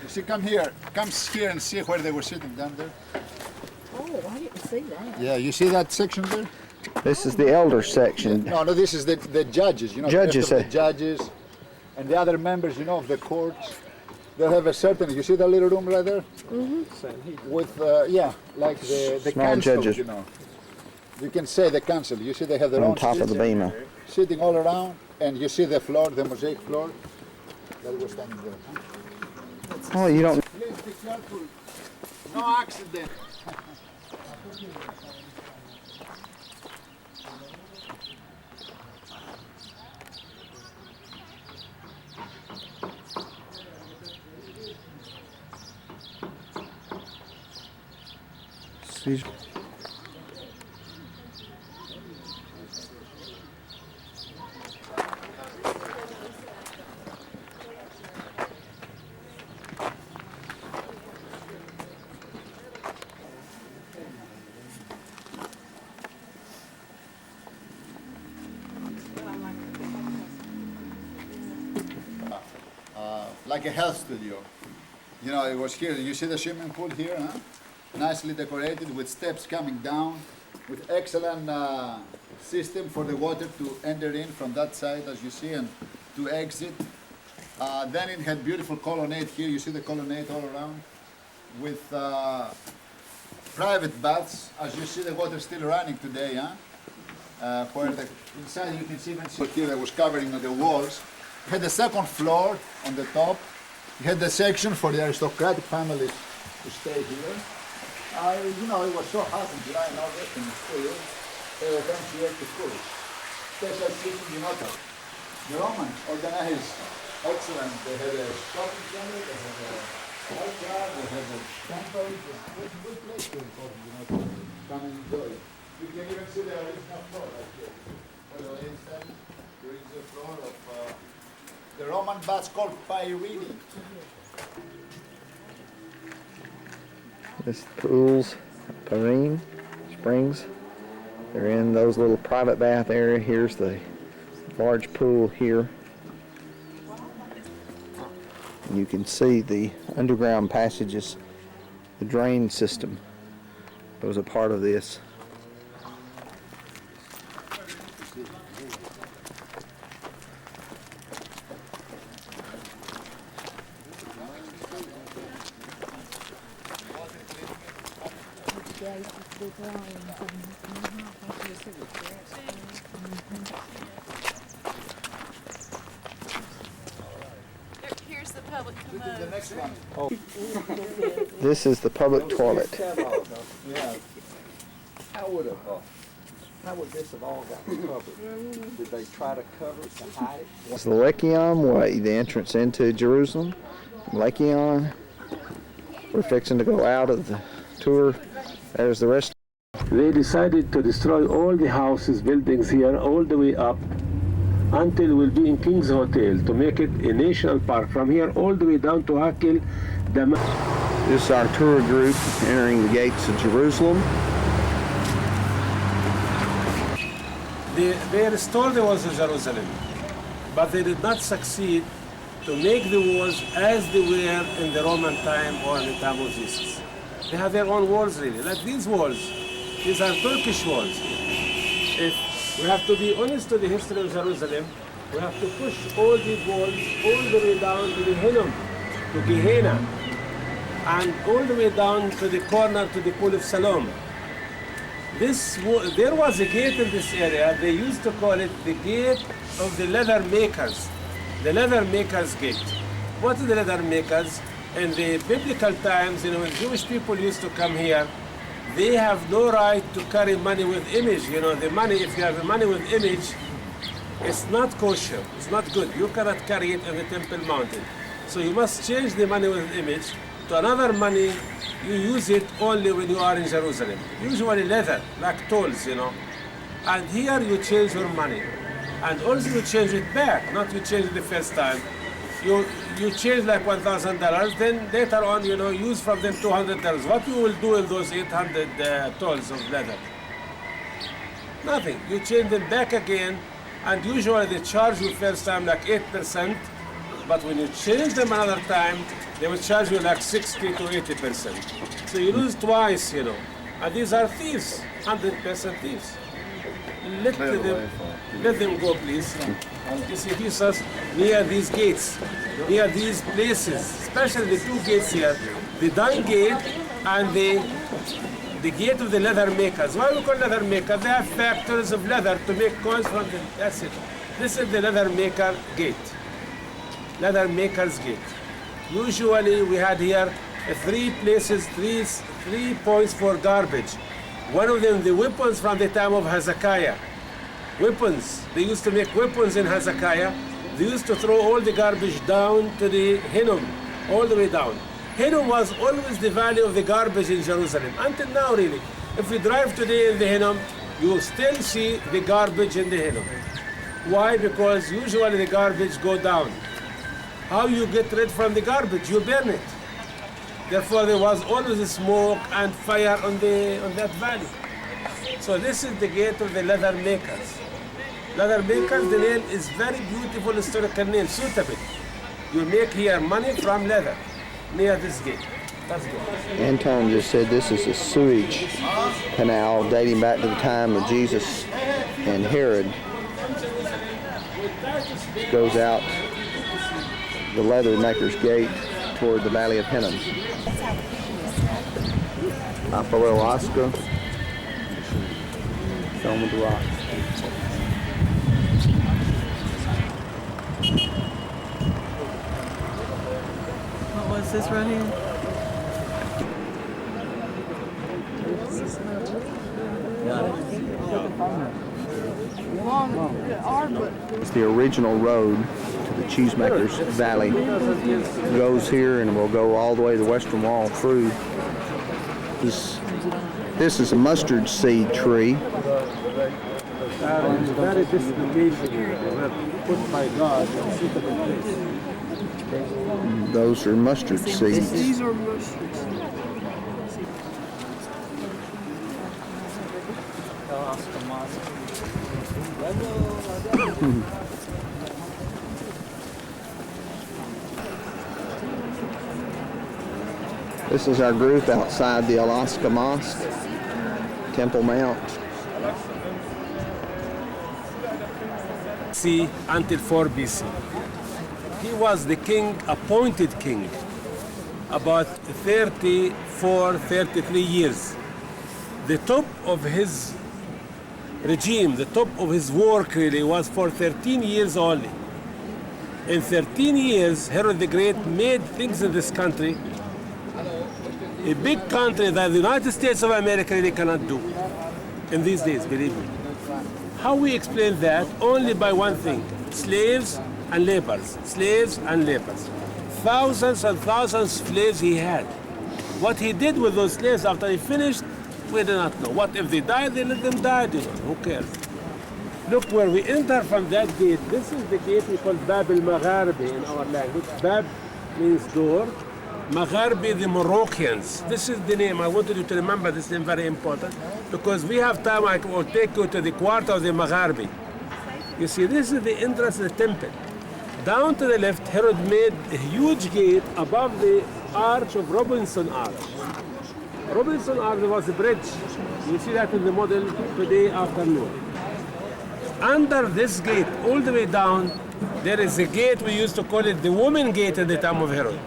You see, come here and see where they were sitting down there. Oh, I didn't see that. Yeah, you see that section there? This is the elder section. No, this is the judges, Judges, the rest of the judges and the other members, of the courts. They have a certain, you see that little room right there? Mm-hmm. With, like the Small council, judges. You can say the council. You see they have their On own top of the seats Bema. sitting all around, and you see the floor, the mosaic floor. That was standing there. Oh, you don't. Please be careful. No accident. These like a health studio. You know, it was here. You see the swimming pool here, huh? Nicely decorated with steps coming down, with excellent system for the water to enter in from that side, as you see, and to exit. Then it had beautiful colonnade here. You see the colonnade all around, with private baths. As you see, the water still running today, huh? Where the inside you can see even here that was covering the walls. It had the second floor on the top. It had the section for the aristocratic families to stay here. You know, it was so hot in July and August and still they were come here to cool. Special seating in autumn. The Romans organized excellent. They had a shopping center, they had a courtyard, they had a temple. It was a good place to come and enjoy. You can even see the original floor right here. For the inside, there is a floor of the Roman baths called Pyrene. This pools, Pyrene Springs. They're in those little private bath area. Here's the large pool here. And you can see the underground passages, the drain system was a part of this. Here's the public The next one. This is the public toilet. Yeah. How would this have all got covered? Did they try to cover it to hide it? It's the Lekion Way, the entrance into Jerusalem. Lekion. We're fixing to go out of the tour. There's the rest. They decided to destroy all the houses, buildings here, all the way up, until we'll be in King's Hotel, to make it a national park from here all the way down to Hakil. This is our tour group entering the gates of Jerusalem. They restored the walls of Jerusalem, but they did not succeed to make the walls as they were in the Roman time or in the time of Jesus. They have their own walls really, like these walls. These are Turkish walls. If we have to be honest to the history of Jerusalem, we have to push all these walls all the way down to the Hinnom, to Gehenna, and all the way down to the corner to the Pool of Siloam. There was a gate in this area. They used to call it the gate of the leather makers, the leather makers gate. What are the leather makers? In the biblical times, when Jewish people used to come here, they have no right to carry money with image. The money, if you have money with image, it's not kosher, it's not good. You cannot carry it in the Temple Mountain. So you must change the money with image to another money. You use it only when you are in Jerusalem. Usually leather, like tolls, And here you change your money. And also you change it back, not you change it the first time. You change like $1,000, then later on, use from them $200. What you will do in those 800 tolls of leather? Nothing. You change them back again, and usually they charge you first time like 8%, but when you change them another time, they will charge you like 60 to 80%. So you lose twice, And these are thieves, 100% thieves. Let them go, please. You see, Jesus, near these gates, near these places, especially the two gates here, the Dine Gate and the gate of the leather makers. Why we call leather makers? They have factories of leather to make coins from them. That's it. This is the leather maker gate. Leather maker's gate. Usually we had here three places, three points for garbage. One of them, the weapons from the time of Hezekiah. Weapons. They used to make weapons in Hezekiah. They used to throw all the garbage down to the Hinnom, all the way down. Hinnom was always the valley of the garbage in Jerusalem, until now really. If you drive today in the Hinnom, you will still see the garbage in the Hinnom. Why? Because usually the garbage go down. How you get rid from the garbage? You burn it. Therefore, there was always smoke and fire on that valley. So this is the gate of the leather makers. Leather makers, the name is very beautiful historical name, suitable. You make here money from leather near this gate. That's good. Anton just said this is a sewage canal dating back to the time of Jesus and Herod. It goes out the leather maker's gate toward the Valley of Hinnom. Up a little Oscar. Dome of the Rock. What was this right here? It's the original road to the Cheesemaker's Valley. It goes here and will go all the way to the western wall through. This is a mustard seed tree. Very dislocation put by God in a suitable place. Those are mustard seeds. These are mushrooms. This is our group outside the Alaska Mosque, Temple Mount. C until 4 BC. He was the king, appointed king, about 34, 33 years. The top of his regime, the top of his work really was for 13 years only. In 13 years, Herod the Great made things in this country, a big country that the United States of America really cannot do in these days, believe me. How we explain that? Only by one thing, slaves and lepers, slaves and lepers. Thousands and thousands of slaves he had. What he did with those slaves after he finished, we do not know. What if they died? They let them die. Who cares? Look where we enter from that gate. This is the gate we call Bab al-Magharbi in our language. Bab means door. Magharbi, the Moroccans. This is the name. I wanted you to remember this name, very important, because we have time. I will take you to the quarter of the Magharbi. You see, this is the entrance of the temple. Down to the left, Herod made a huge gate above the arch of Robinson Arch. Robinson Arch was a bridge. You see that in the model today afternoon. Under this gate, all the way down, there is a gate, we used to call it the Woman Gate at the time of Herod.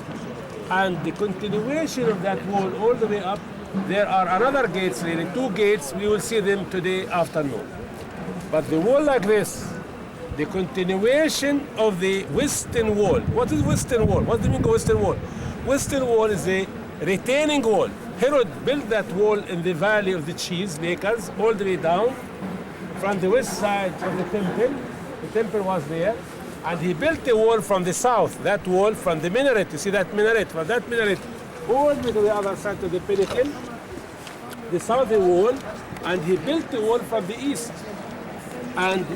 And the continuation of that wall all the way up, there are another gates, really, 2 gates, we will see them today afternoon. But the wall like this, the continuation of the Western Wall. What is Western Wall? What do you mean Western Wall? Western Wall is a retaining wall. Herod built that wall in the Valley of the Cheesemakers, all the way down from the west side of the temple. The temple was there. And he built a wall from the south, that wall from the minaret. You see that minaret? From that minaret all the way to the other side of the pinnacle, the southern wall, and he built the wall from the east. And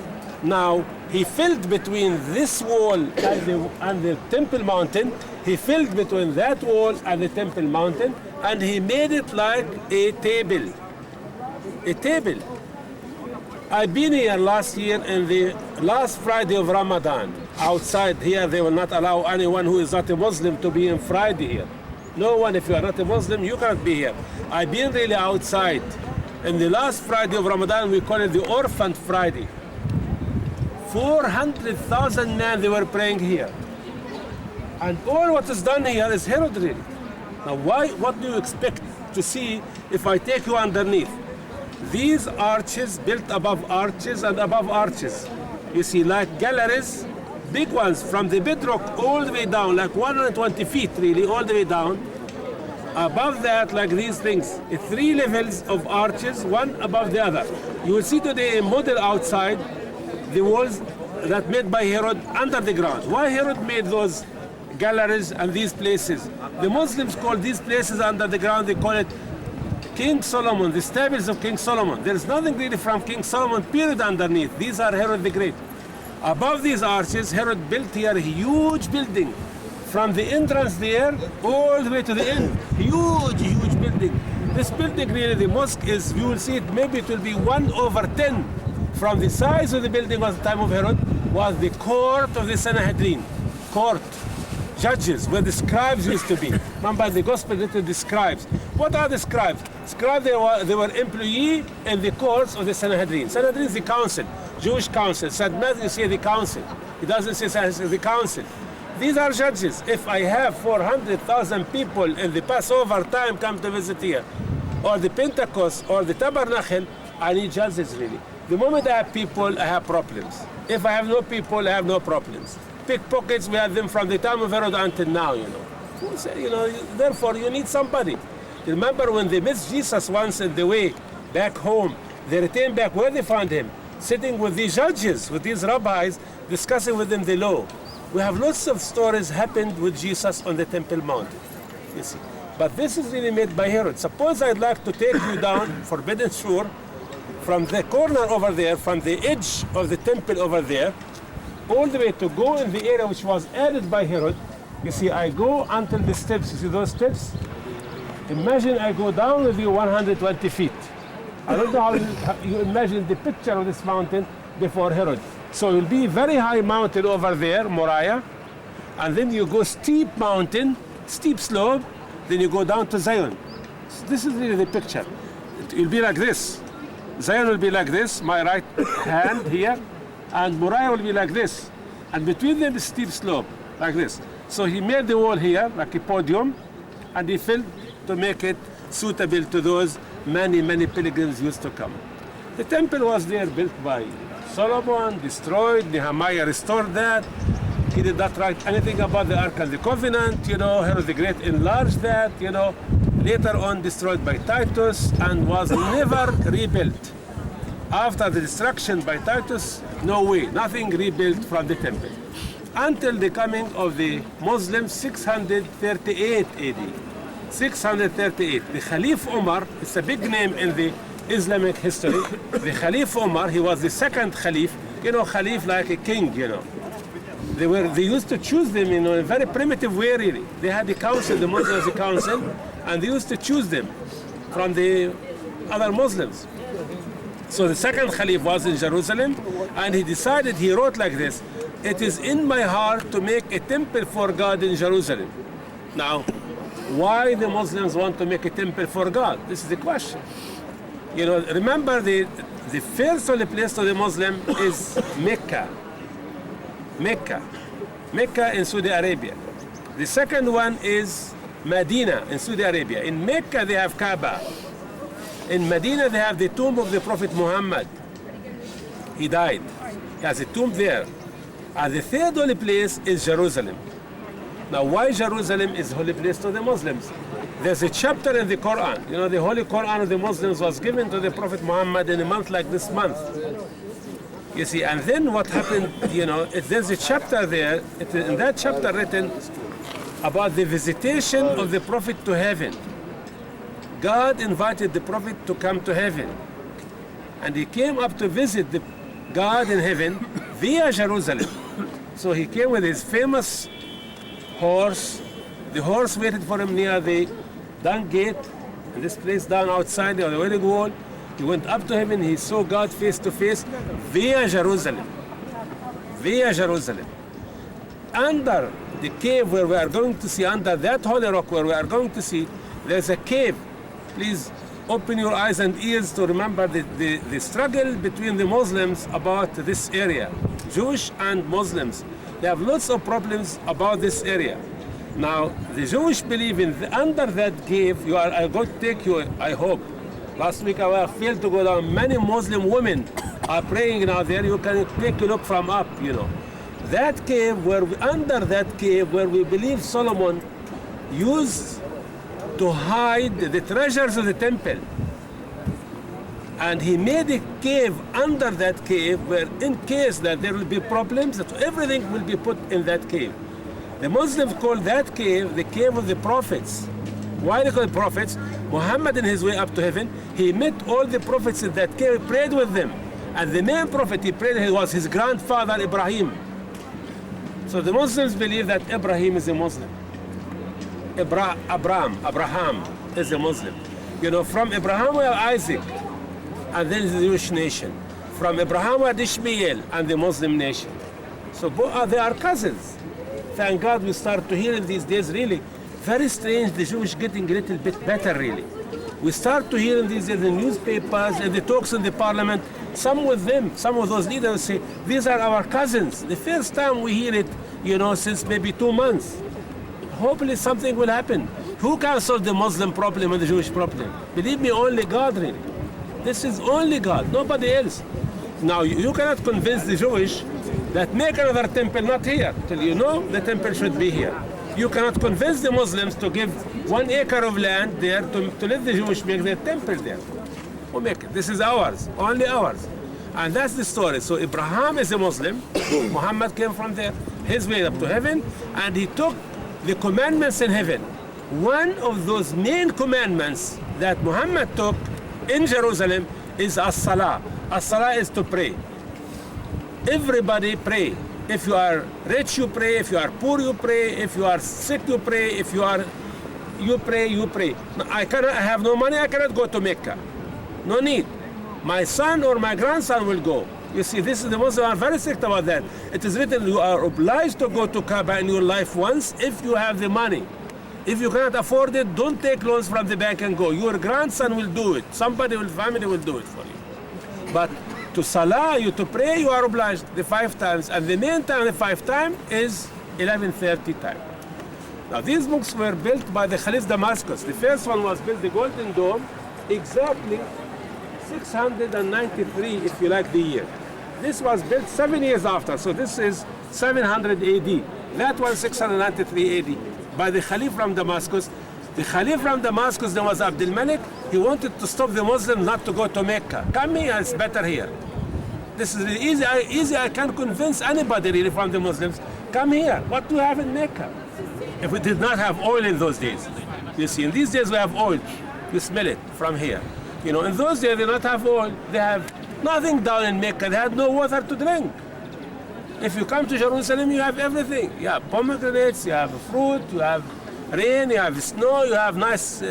now he filled between this wall and the Temple Mountain. He filled between that wall and the Temple Mountain, and he made it like a table. A table. I've been here last year in the last Friday of Ramadan. Outside here, they will not allow anyone who is not a Muslim to be in Friday here. No one, if you are not a Muslim, you cannot be here. I've been really outside. In the last Friday of Ramadan, we call it the Orphan Friday. 400,000 men, they were praying here. And all what is done here is Herod really. Now what do you expect to see if I take you underneath? These arches built above arches and above arches. You see, like galleries, big ones from the bedrock all the way down, like 120 feet really, all the way down. Above that, like these things, 3 levels of arches, one above the other. You will see today a model outside, the walls that made by Herod under the ground. Why Herod made those galleries and these places? The Muslims call these places under the ground, they call it King Solomon, the stables of King Solomon. There's nothing really from King Solomon, period, underneath. These are Herod the Great. Above these arches, Herod built here a huge building. From the entrance there, all the way to the end. Huge, huge building. This building, really, the mosque is, you will see it, maybe it will be 1/10 from the size of the building at the time of Herod, was the court of the Sanhedrin. Court. Judges, where the scribes used to be. Remember, the gospel written the scribes. What are the scribes? Scribes, they were employee in the courts of the Sanhedrin. Sanhedrin is the council, Jewish council. St. Matthew say the council. It doesn't say the council. These are judges. If I have 400,000 people in the Passover time come to visit here, or the Pentecost, or the Tabernacle, I need judges really. The moment I have people, I have problems. If I have no people, I have no problems. Pickpockets, we have them from the time of Herod until now, you know. Therefore, you need somebody. Remember when they missed Jesus once in the way back home, they returned back where they found him, sitting with these judges, with these rabbis, discussing with them the law. We have lots of stories happened with Jesus on the Temple Mount, you see. But this is really made by Herod. Suppose I'd like to take you down Forbidden Shore, from the corner over there, from the edge of the temple over there, all the way to go in the area which was added by Herod. You see, I go until the steps. You see those steps? Imagine I go down with you 120 feet. I don't know how you imagine the picture of this mountain before Herod. So it will be very high mountain over there, Moriah, and then you go steep mountain, steep slope, then you go down to Zion. So this is really the picture. It will be like this. Zion will be like this, my right hand here, and Moriah will be like this. And between them is steep slope, like this. So he made the wall here, like a podium, and he filled to make it suitable to those many, many pilgrims used to come. The temple was there built by Solomon, destroyed, Nehemiah restored that. He did not write anything about the Ark of the Covenant, you know, Herod the Great enlarged that, you know, later on destroyed by Titus and was never rebuilt. After the destruction by Titus, no way, nothing rebuilt from the temple. Until the coming of the Muslims, 638 AD. 638. The Khalif Umar, it's a big name in the Islamic history. The Khalif Umar, he was the second Khalif. You know, Khalif like a king, you know. They used to choose them in a very primitive way, really. They had the council, the Muslims, the council, and they used to choose them from the other Muslims. So the second Khalif was in Jerusalem, and he decided, he wrote like this, "It is in my heart to make a temple for God in Jerusalem." Now, why the Muslims want to make a temple for God? This is the question. You know, remember the first holy place to the Muslim is Mecca. Mecca in Saudi Arabia. The second one is Medina in Saudi Arabia. In Mecca they have Kaaba. In Medina they have the tomb of the Prophet Muhammad. He died. He has a tomb there. And the third holy place is Jerusalem. Now why Jerusalem is holy place to the Muslims? There's a chapter in the Quran. You know, the Holy Quran of the Muslims was given to the Prophet Muhammad in a month like this month. You see, and then what happened, you know, there's a chapter there, in that chapter written about the visitation of the Prophet to heaven. God invited the Prophet to come to heaven. And he came up to visit the God in heaven via Jerusalem. So he came with his famous horse. The horse waited for him near the dung gate, in this place down outside on the wedding wall. He went up to heaven, he saw God face to face via Jerusalem. Via Jerusalem. Under the cave where we are going to see, under that holy rock where we are going to see, there's a cave. Please open your eyes and ears to remember the struggle between the Muslims about this area. Jewish and Muslims. They have lots of problems about this area. Now, the Jewish believe under that cave, I'm going to take you, I hope. Last week I failed to go down. Many Muslim women are praying now there. You can take a look from up, you know. That cave, under that cave where we believe Solomon used to hide the treasures of the temple. And he made a cave under that cave where in case that there will be problems, that everything will be put in that cave. The Muslims call that cave the cave of the prophets. Why they call it prophets? Muhammad, in his way up to heaven, he met all the prophets that came, prayed with them. And the main prophet he prayed with was his grandfather Ibrahim. So the Muslims believe that Ibrahim is a Muslim. Abraham is a Muslim. You know, from Abraham we have Isaac, and then the Jewish nation. From Abraham we had Ishmael and the Muslim nation. So they are cousins. Thank God we start to hear in these days, really, very strange, the Jewish getting a little bit better, really. We start to hear in these days, the newspapers and the talks in the parliament, some of those leaders say, these are our cousins. The first time we hear it, you know, since maybe 2 months. Hopefully something will happen. Who can solve the Muslim problem and the Jewish problem? Believe me, only God, really. This is only God, nobody else. Now, you cannot convince the Jewish that make another temple not here, till you know the temple should be here. You cannot convince the Muslims to give 1 acre of land there to let the Jewish make their temple there. Who make it? This is ours, only ours. And that's the story. So Abraham is a Muslim, Muhammad came from there, his way up to heaven, and he took the commandments in heaven. One of those main commandments that Muhammad took in Jerusalem is as-salah. As-salah is to pray. Everybody pray. If you are rich, you pray. If you are poor, you pray. If you are sick, you pray. If you pray, you pray. I have no money, I cannot go to Mecca. No need. My son or my grandson will go. You see, this is the Muslims are very strict about that. It is written you are obliged to go to Kaaba in your life once if you have the money. If you cannot afford it, don't take loans from the bank and go. Your grandson will do it. Somebody will, family will do it for you. But to salah, you to pray, you are obliged the 5 times. And the main time, the 5 times, is 11:30 time. Now, these books were built by the Khalif Damascus. The first one was built, the Golden Dome, exactly 693, if you like the year. This was built 7 years after, so this is 700 AD. That was 693 AD by the Khalif from Damascus. The Khalif from Damascus, there was Abdul Malik. He wanted to stop the Muslims not to go to Mecca. Come here, it's better here. This is easy. I can convince anybody really from the Muslims. Come here. What do you have in Mecca? If we did not have oil in those days. You see, in these days we have oil. You smell it from here. You know, in those days they did not have oil. They have nothing down in Mecca. They had no water to drink. If you come to Jerusalem, you have everything. You have pomegranates, you have fruit, you have rain, you have snow, you have nice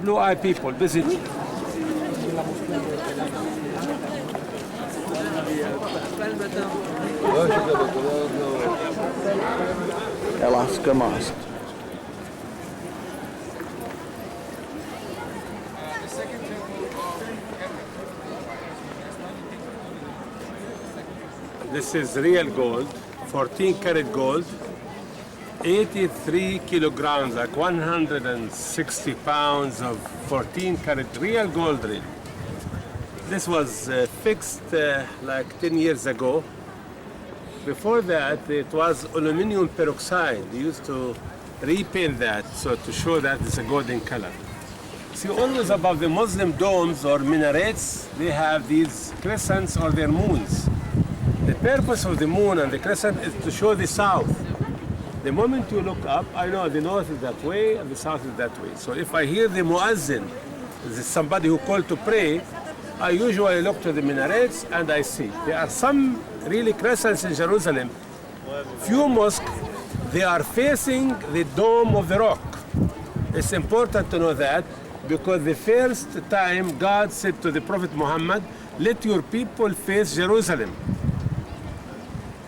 blue-eyed people visit. Al-Aqsa Mosque. This is real gold, 14 karat gold, 83 kilograms, like 160 pounds of 14 karat real gold ring. This was fixed like 10 years ago. Before that, it was aluminum peroxide. They used to repaint that so to show that it's a golden color. See, always above the Muslim domes or minarets, they have these crescents or their moons. The purpose of the moon and the crescent is to show the south. The moment you look up, I know the north is that way and the south is that way. So if I hear the muazzin, this is somebody who called to pray, I usually look to the minarets and I see. There are some really crescents in Jerusalem. Few mosques, they are facing the dome of the rock. It's important to know that because the first time God said to the Prophet Muhammad, let your people face Jerusalem.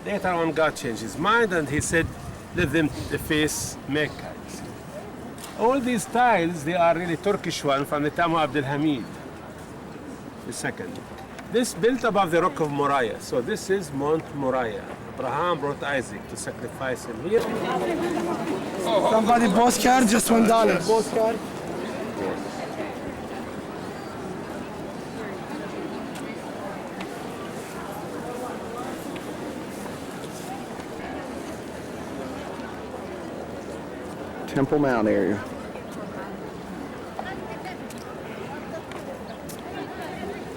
Later on, God changed his mind and he said, let them face Mecca. All these tiles, they are really Turkish one from the time of Abdul Hamid II. This built above the rock of Moriah. So this is Mount Moriah. Abraham brought Isaac to sacrifice him here. Somebody boss card, just $1. Boss card. Temple Mount area.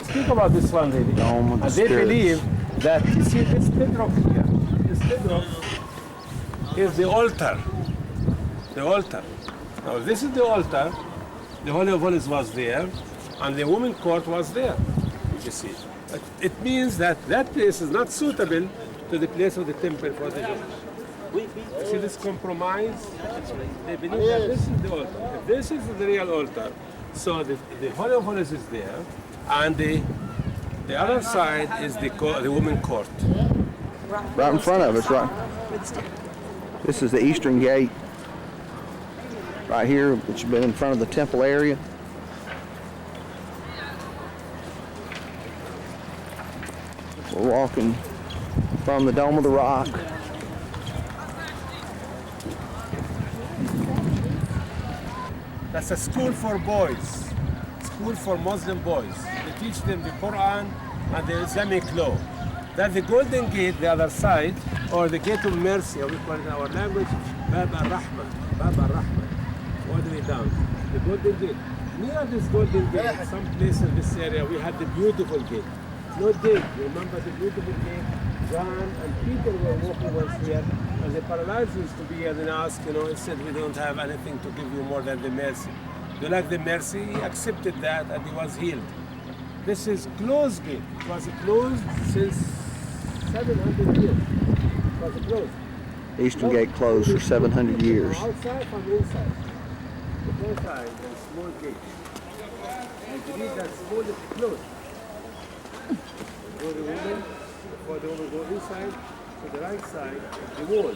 Speak about this one, lady. Dome of the They Spirits. believe that, you see this bedrock here, this bedrock is the altar. The altar. Now this is the altar. The Holy of Holies was there, and the women court was there. You see, it means that that place is not suitable to the place of the temple for the Jews. You see this compromise? They believe that this is the altar. If this is the real altar, so the Holy of Holies is there, and the other side is the women court. Right in front of us, right? This is the eastern gate. Right here, which has been in front of the temple area. We're walking from the Dome of the Rock. That's a school for boys, school for Muslim boys. They teach them the Quran and the Islamic law. That's the Golden Gate, the other side, or the Gate of Mercy, or we call it in our language, Bab al-Rahman, Bab al-Rahman, all the way down. The Golden Gate. Near this Golden Gate, some place in this area, we had the beautiful gate. No gate, remember the beautiful gate? John and Peter were walking once here, and the paralyzed used to be here and asked, he said, we don't have anything to give you more than the mercy. Do you like the mercy? He accepted that, and he was healed. This is closed gate. It was closed since 700 years. It was closed. Eastern Gate closed for 700 years. From outside, from inside. The inside, there's a small gate. I believe that small is closed. For the woman go inside, to the right side, the wall,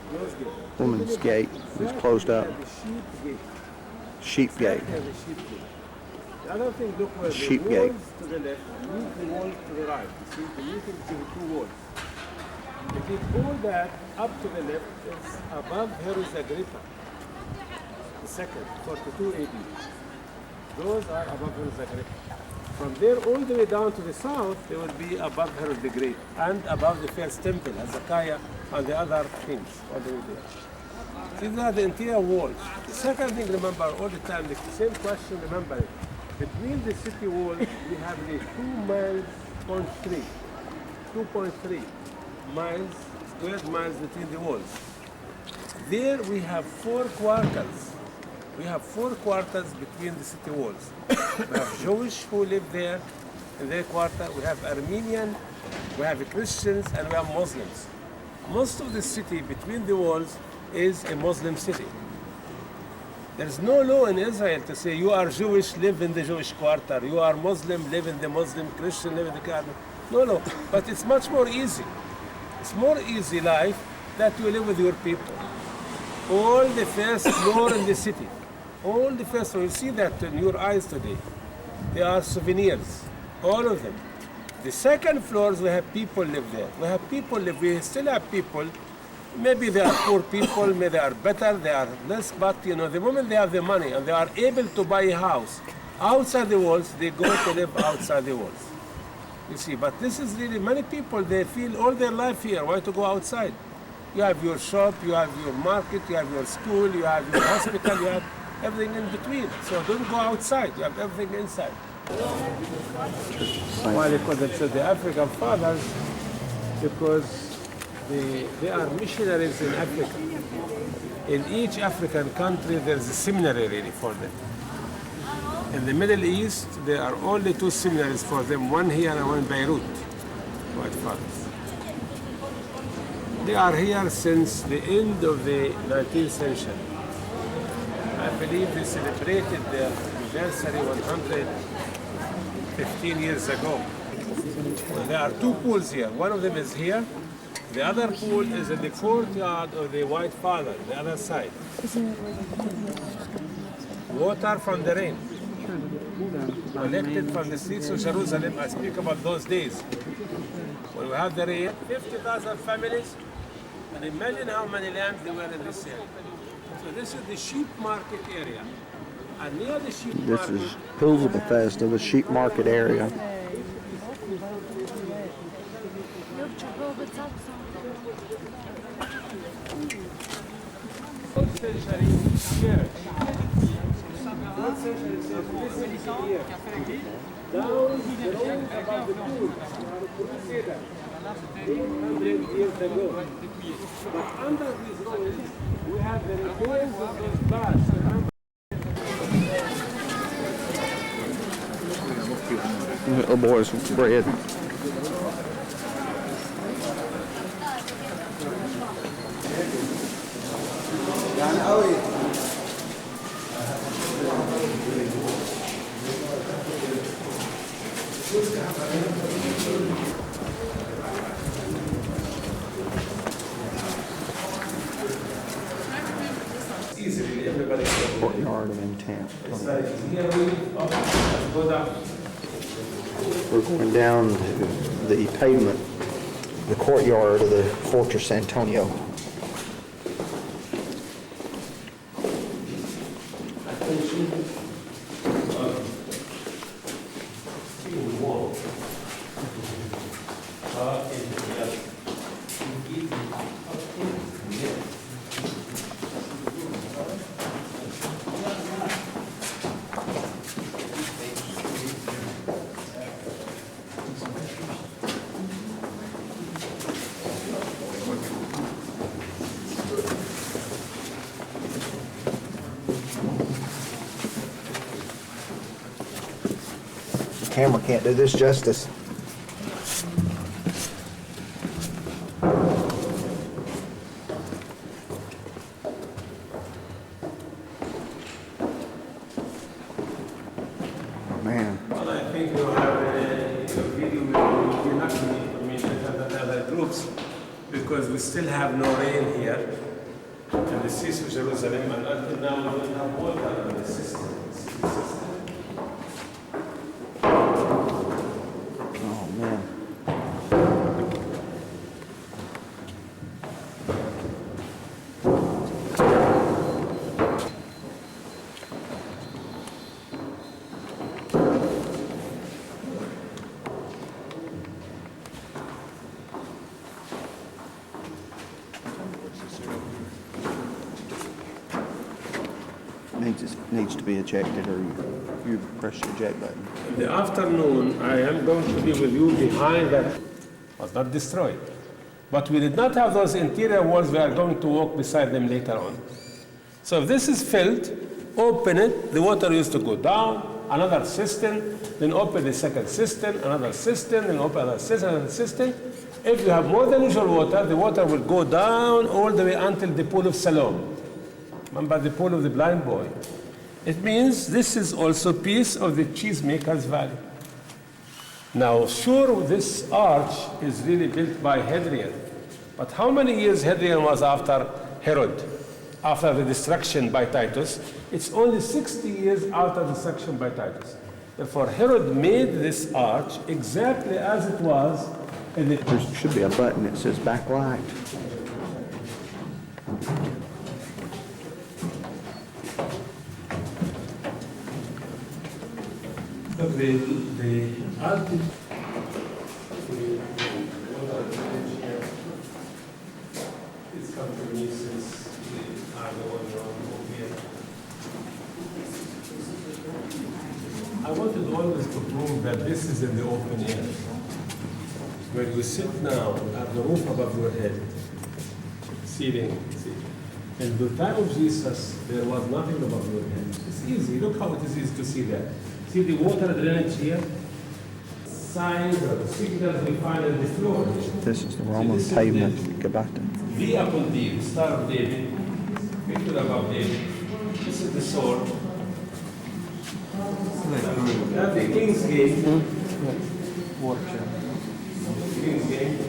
closed gate. Women's gate is closed up. The sheep gate. Sheep gate. Yeah, the sheep gate. The other thing, look where Sheep the gate. walls to the left meet the wall to the right. You see, the meeting between the two walls. If you pull that up to the left, it's above Heroes Agrippa. The second, 42 AD. Those are above Heroes Agrippa. From there all the way down to the south, they will be above Herod the Great and above the first temple, Hezekiah, and the other things all the way there. These are the interior walls. The second thing, remember all the time, the same question, remember it. Between the city walls, we have the 2.3 miles, square miles between the walls. There we have 4 quarters. We have 4 quarters between the city walls. We have Jewish who live there in their quarter. We have Armenian, we have Christians, and we have Muslims. Most of the city between the walls is a Muslim city. There is no law in Israel to say you are Jewish, live in the Jewish quarter. You are Muslim, live in the Muslim, Christian, live in the quarter. No. But it's much more easy. It's more easy life that you live with your people. All the first floor in the city. All the first floor, you see that in your eyes today. They are souvenirs, all of them. The second floors, we have people live there. We still have people. Maybe they are poor people, maybe they are better, they are less, but the moment they have the money and they are able to buy a house outside the walls, they go to live outside the walls. You see, but this is really, many people, they feel all their life here, why to go outside? You have your shop, you have your market, you have your school, you have your hospital, you have everything in between. So don't go outside, you have everything inside. Why they call themselves the African fathers? Because they are missionaries in Africa. In each African country, there's a seminary really for them. In the Middle East, there are only 2 seminaries for them, one here and one in Beirut, white fathers. They are here since the end of the 19th century. I believe they celebrated their anniversary 115 years ago. Well, there are 2 pools here. One of them is here. The other pool is in the courtyard of the White Father, the other side. Water from the rain, collected from the streets of Jerusalem. I speak about those days. When we have the rain, 50,000 families, and imagine how many lambs there were in this area. So this is the sheep market area. And near the sheep This market, is Pools of Bethesda, the sheep market area. century here. One century says this is here. Down the road about the pool, Crusader, 800 years ago. But under these roads, we have the remains of those baths. boys bread. Easily, everybody can. Courtyard of Intent. Here we go down. We're going down to the pavement, the courtyard of the Fortress Antonio. The camera can't do this justice. Man. Well, I think you have a video will be lucky, I mean, other groups, because we still have no rain here. And the city of Jerusalem, and until now we don't have water in the system. Oh man. Needs to be ejected, or you press the eject button. In the afternoon, I am going to be with you behind that. Was not destroyed. But we did not have those interior walls. We are going to walk beside them later on. So if this is filled, open it, the water used to go down, another cistern, then open the second cistern, another cistern, then open another cistern, another cistern. If you have more than usual water, the water will go down all the way until the pool of Siloam. Remember the pool of the blind boy? It means this is also piece of the Cheesemaker's Valley. Now, sure, this arch is really built by Hadrian, but how many years Hadrian was after Herod, after the destruction by Titus? It's only 60 years after the destruction by Titus. Therefore, Herod made this arch exactly as it was in the... There should be a button that says backlight. The altitude is company since the other one over here. I wanted always to prove that this is in the open air. When you sit now at the roof above your head, ceiling, in the time of Jesus, there was nothing above your head. It's easy. Look how it is easy to see that. See the water drainage here? Signs or signals we find on the floor. This is the Roman pavement, Gabata. V upon D, the Star of David, picture above David. This is the sword. That's the King's Gate. King's Gate.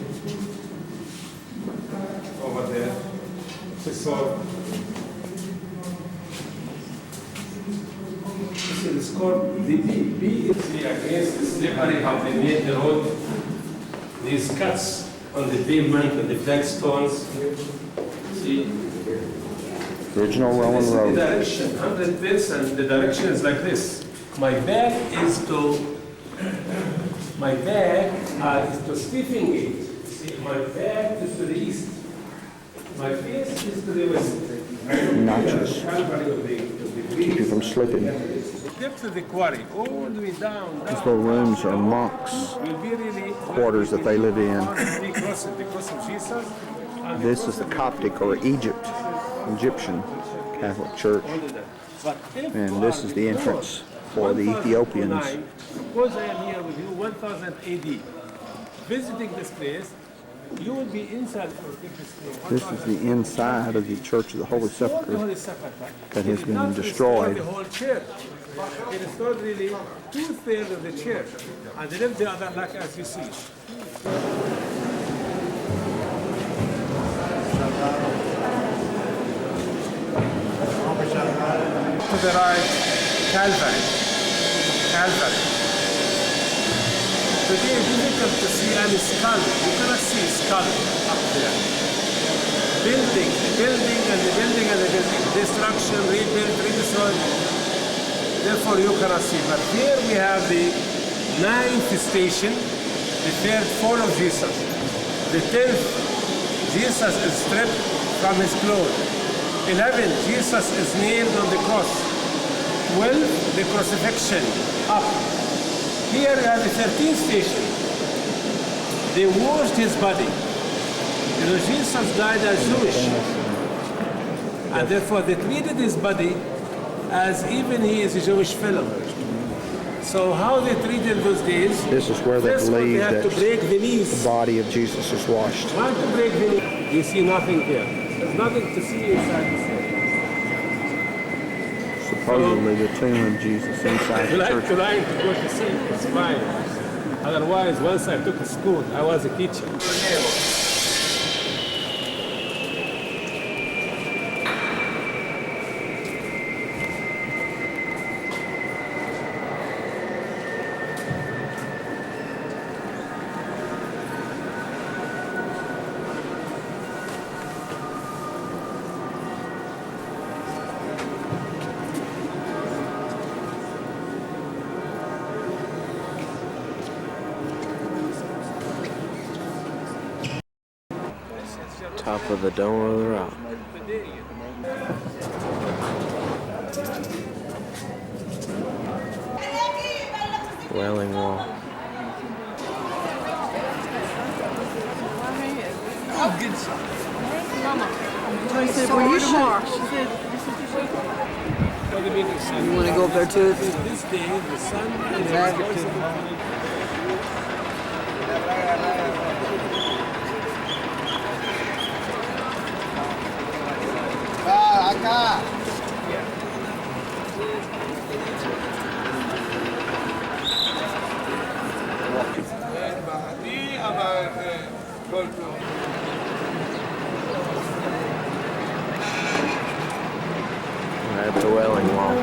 Over there. The sword. It's called the B is against the slippery how they made the road. These cuts on the pavement and the flagstones. See? Original Roman This is road. the direction, 100%. The direction is like this. My back is to Stephen Gate. See, my back is to the east. My face is to the west. Notches. Keep you from slipping. Get to the quarry, all the way down. These little rooms are monks' quarters that they live in. This is the Coptic or Egyptian Catholic Church. And this is the entrance for the Ethiopians. 1009. Suppose I am here with you 1000 AD, visiting this place. You will be inside for this place. This is the inside of the Church of the Holy The Sepulchre Holy Sepulchre. that has It did been not destroyed. restore the whole church. It restored really 2/3 of the church, and they left the other like as you see. To the right, Calvary. Calvary. Today it's difficult to see any skull. You cannot see skull up there. Building, building, and the building, and the building. Destruction, rebuild, redestroy. Therefore you cannot see. But here we have the 9th station, the 3rd fall of Jesus. The 10th, Jesus is stripped from his clothes. 11, Jesus is nailed on the cross. 12, the crucifixion, up. Here we have the 13th station. They washed his body. You know, Jesus died as Jewish. And therefore they treated his body as even he is a Jewish fellow. So how they treated those days, This is where they first of all, believe they had that to break the knees. the body of Jesus is washed. Why to break the knees? You see nothing there. There's nothing to see inside the city. Supposedly the tomb of Jesus inside the church. Trying to go to sleep, it's fine. Otherwise, once I took a school, I was a teacher. Top of the Dome of the Rock. Wailing Wall. Were you sure? You want to go up there too? This day, the sun is At the Wailing Wall.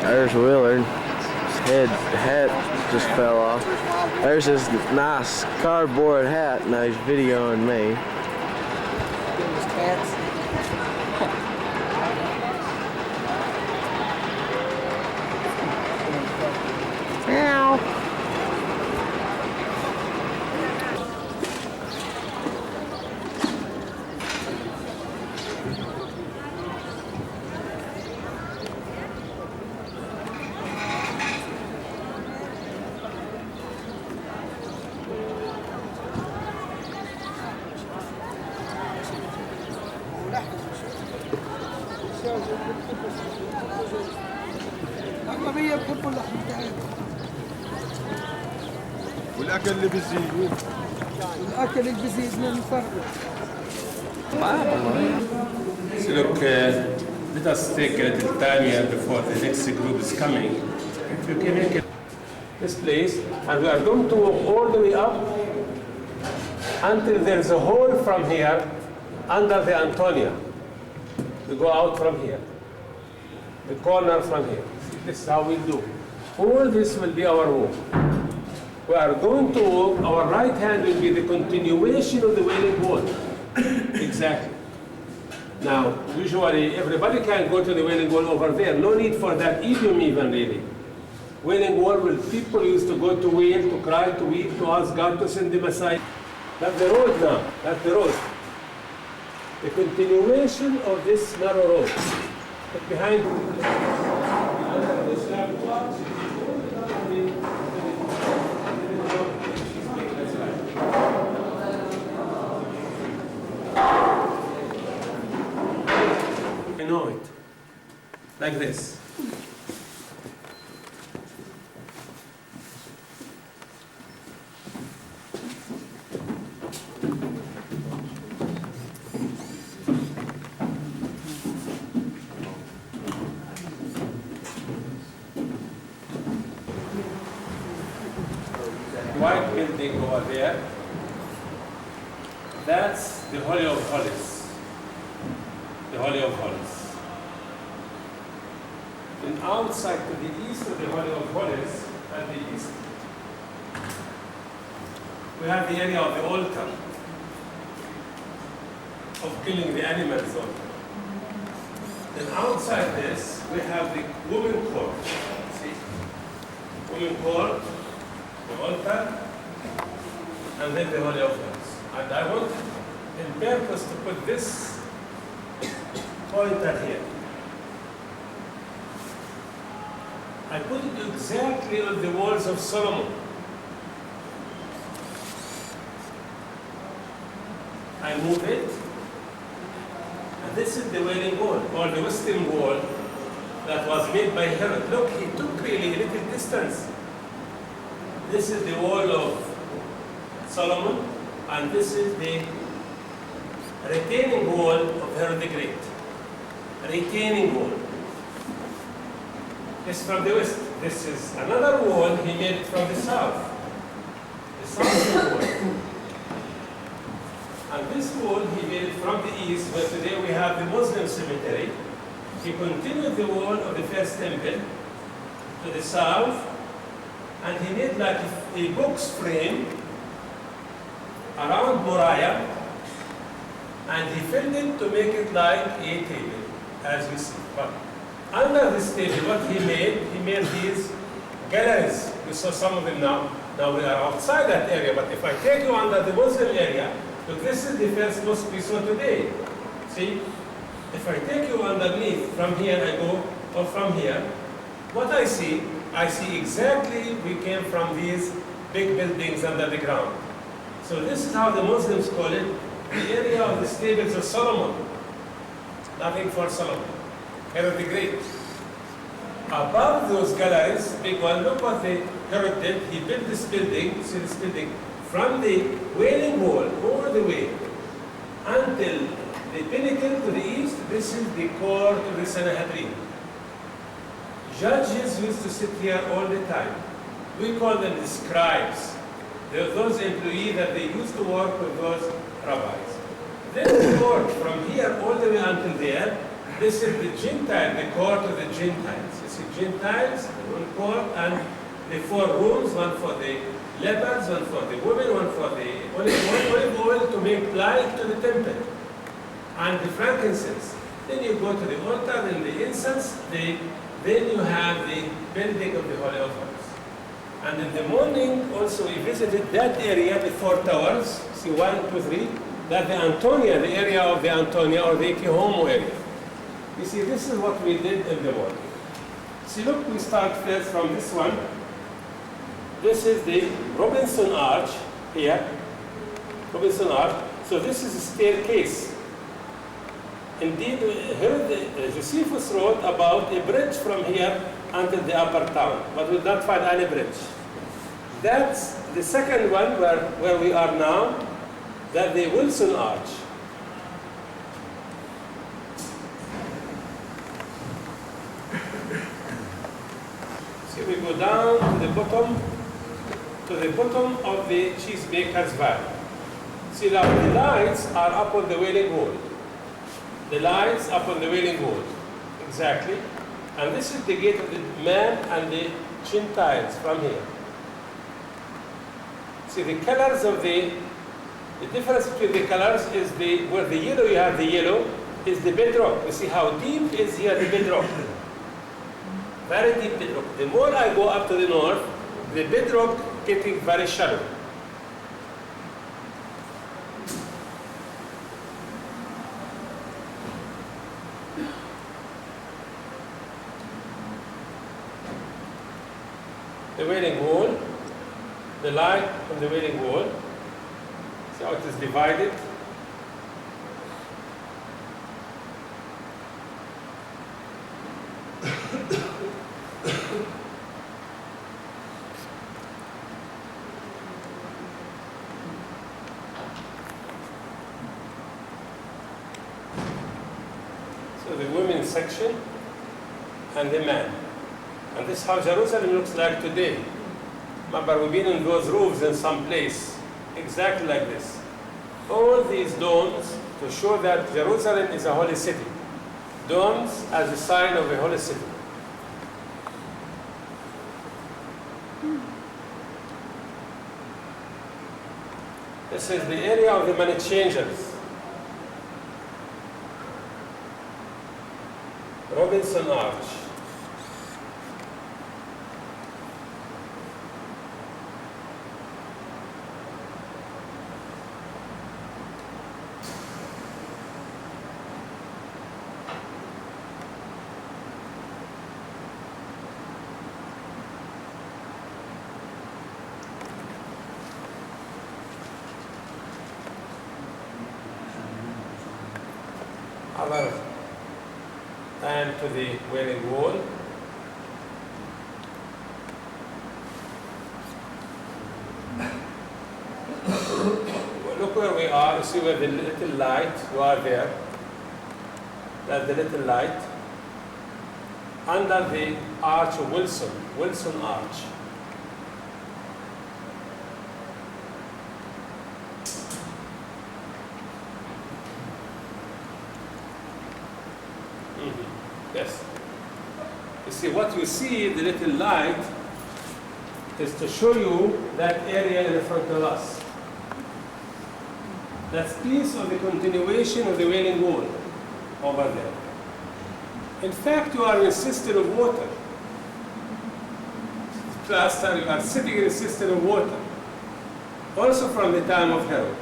There's Willard. His hat just fell off. There's his nice cardboard hat. Now he's videoing me. والاكل اللي بيزيد الاكل اللي بيزيد من الفرق. So look, let us take a little time here before the next group is coming. If you can make it this place, and we are going to walk all the way up until there is a hole from here under the Antonia. We go out from here, the corner from here. This is how we do. All this will be our walk. We are going to walk, our right hand will be the continuation of the Wailing Wall. Exactly. Now, usually everybody can go to the Wailing Wall over there. No need for that idiom even really. Wailing Wall, will people used to go to wail, to cry, to weep, to ask God to send the Messiah. That's the road now. That's the road. The continuation of this narrow road. But behind I know it. Like this. White building over there, that's the Holy of Holies. The Holy of Holies. And outside to the east of the Holy of Holies, at the east, we have the area of the altar, of killing the animals altar. Then outside this, we have the women court. See? Women court, the altar, and then the Holy of Holies. And I want, in purpose, to put this pointer here. I put it exactly on the walls of Solomon. I move it, and this is the Wailing Wall, or the Western Wall, that was made by Herod. Look, he took really a little distance. This is the wall of Solomon, and this is the retaining wall of Herod the Great. Retaining wall. This is from the west. This is another wall he made from the south. The southern wall. And this wall he made from the east, where today we have the Muslim cemetery. He continued the wall of the first temple to the south, and he made like a box frame around Moriah, and he filled it to make it like a table, as you see. But under this table, what he made these galleries. We saw some of them now. Now we are outside that area, but if I take you under the Muslim area, look, this is the first mosque we saw today. See? If I take you underneath, from here I go, or from here, what I see exactly we came from these big buildings under the ground. So this is how the Muslims call it, the area of the stables of Solomon. Nothing for Solomon. Herod the Great. Above those galleries, big one, look what Herod did. He built this building, see this building, from the Wailing Wall all the way until the pinnacle to the east. This is the court of the Sanhedrin. Judges used to sit here all the time. We call them the scribes. They're those employees that they used to work with those rabbis. Then the court, from here all the way until there, this is the Gentile, the court of the Gentiles. You see, Gentiles, one court, and the 4 rooms, one for the lepers, one for the women, one for the olive oil to make light to the temple, and the frankincense. Then you go to the altar, then the incense, then you have the building of the Holy of Holies. And in the morning, also we visited that area, the 4 towers. See, 1, 2, 3. That's the Antonia, the area of the Antonia, or the Kihomo area. You see, this is what we did in the morning. See, look, we start first from this one. This is the Robinson Arch here. Robinson Arch. So this is a staircase. Indeed, Josephus wrote about a bridge from here until the upper town, but we did not find any bridge. That's the second one where we are now, that's the Wilson Arch. See, we go down to the bottom of the Cheesemaker's Valley. See, now the lights are up on the Wailing Wall. The lights up on the Wailing Wall, exactly. And this is the gate of the man and the Gentiles from here. See, the colors of the difference between the colors is where the yellow, you have the yellow, is the bedrock. You see how deep is here the bedrock? Very deep bedrock. The more I go up to the north, the bedrock getting very shallow. The Wailing Wall, the light from the Wailing Wall. See how it is divided. So the women's section and the man. And this is how Jerusalem looks like today. Remember, we've been in those roofs in some place, exactly like this. All these domes to show that Jerusalem is a holy city. Domes as a sign of a holy city. This is the area of the money changers. Robinson Arch. Other time to the Wailing Wall. Well, look where we are. You see where the little light, you are there. That's the little light. Under the arch of Wilson Arch. Yes. You see, what you see, the little light, is to show you that area in front of us. That's piece of the continuation of the Wailing Wall over there. In fact, you are in a cistern of water. Plaster, you are sitting in a cistern of water. Also from the time of Herod.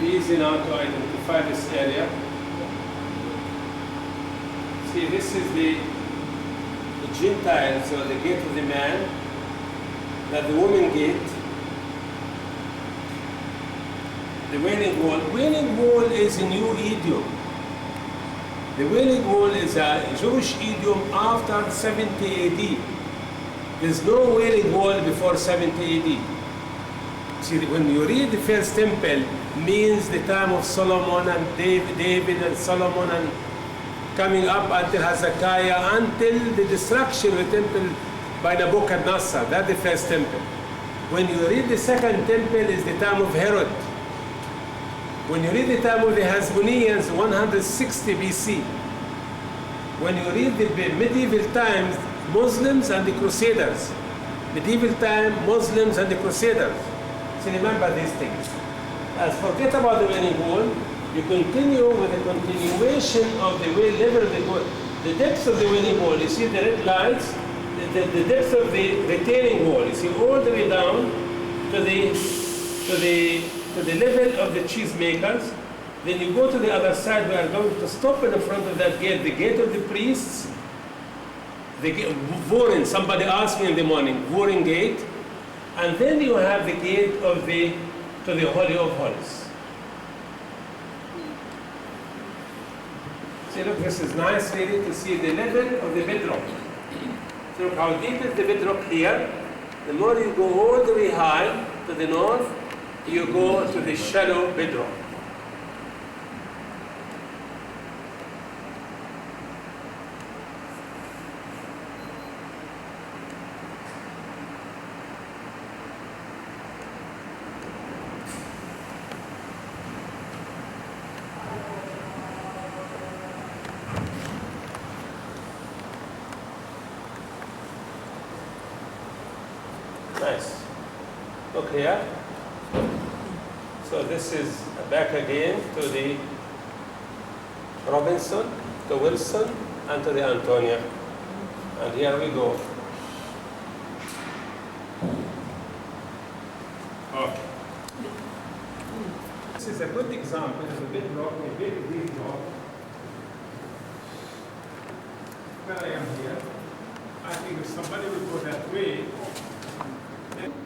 Easy now to identify this area. See, this is the Gentiles, or the gate of the man, that the woman gate. The Wailing Wall. Wailing Wall is a new idiom. The Wailing Wall is a Jewish idiom after 70 AD. There's no Wailing Wall before 70 AD. See, when you read the first temple, means the time of Solomon and David and Solomon, and coming up until Hezekiah, until the destruction of the temple by Nebuchadnezzar. That's the first temple. When you read the second temple, is the time of Herod. When you read the time of the Hasmoneans, 160 BC. When you read the medieval times, Muslims and the Crusaders. Medieval time, Muslims and the Crusaders. So remember these things. As forget about the Wailing Wall, you continue with the continuation of the level of the wall, the depth of the Wailing Wall. You see the red lines, the depth of the retaining wall. You see all the way down to the level of the cheesemakers. Then you go to the other side. We are going to stop in the front of that gate, the gate of the priests. The Vorin. Somebody asked me in the morning, Vorin gate, and then you have the gate of the Holy of Holies. See, look, this is nice really to see the level of the bedrock. So look how deep is the bedrock here. The more you go all the way high to the north, you go to the shallow bedrock. Nice. Look here. So this is back again to the Robinson, to Wilson, and to the Antonia. And here we go. Okay. This is a good example of a bedrock, a very deep rock. Where I am here, I think if somebody would go that way,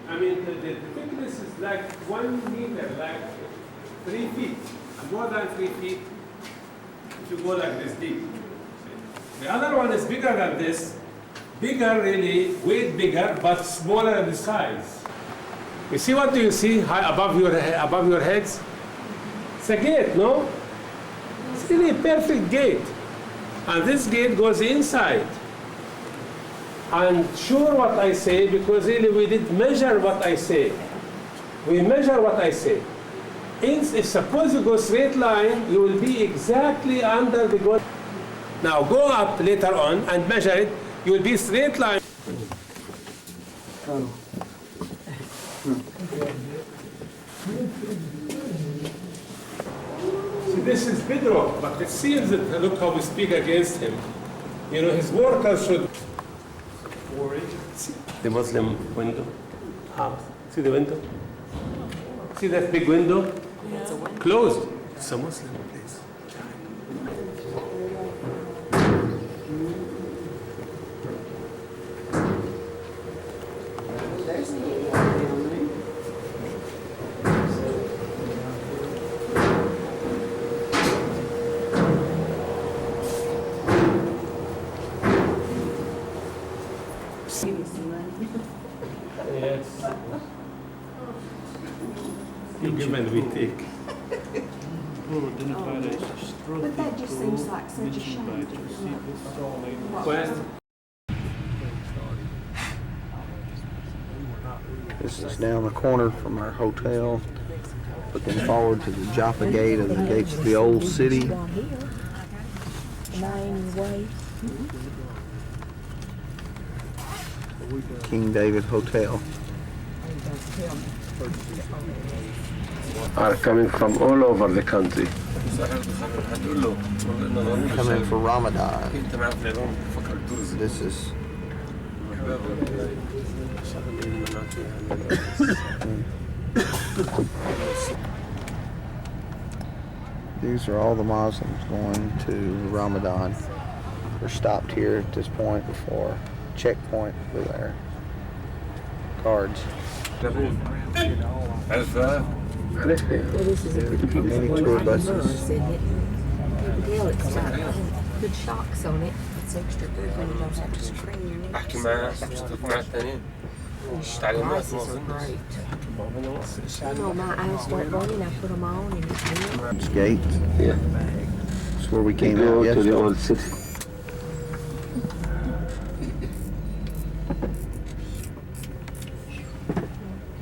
I mean, the thickness is like 1 meter, like 3 feet, more than 3 feet. if you go like this deep. The other one is bigger than this, bigger really, way bigger, but smaller in the size. You see what do you see high above your heads? It's a gate, no? It's really a perfect gate. And this gate goes inside. And sure what I say, because really we did measure what I say. We measure what I say. If suppose you go straight line, you will be exactly under the goal. Now go up later on and measure it, you will be straight line. See, this is Pedro, but it seems that, look how we speak against him. You know, his workers should see the Muslim window. See the window? See that big window? Yeah. It's a window. Closed. It's a Muslim place. There's the gate down there. Give me some money. Yes. You give and we take. But that just seems like such a shame. Quest. This is down the corner from our hotel, looking forward to the Jaffa Gate and the gates of the old city. King David Hotel. Are coming from all over the country. Coming for Ramadan. This is these are all the Muslims going to Ramadan. We're stopped here at this point before checkpoint with our cards. Many tour buses. It's got good shocks on it. It's extra good when you don't have to screen your neck. احكي معاه مع الثانيين Prices are great. No, my eyes start burning. I put them on and it's real. It's gate. Yeah. It's where we came Go out to the yesterday. old city.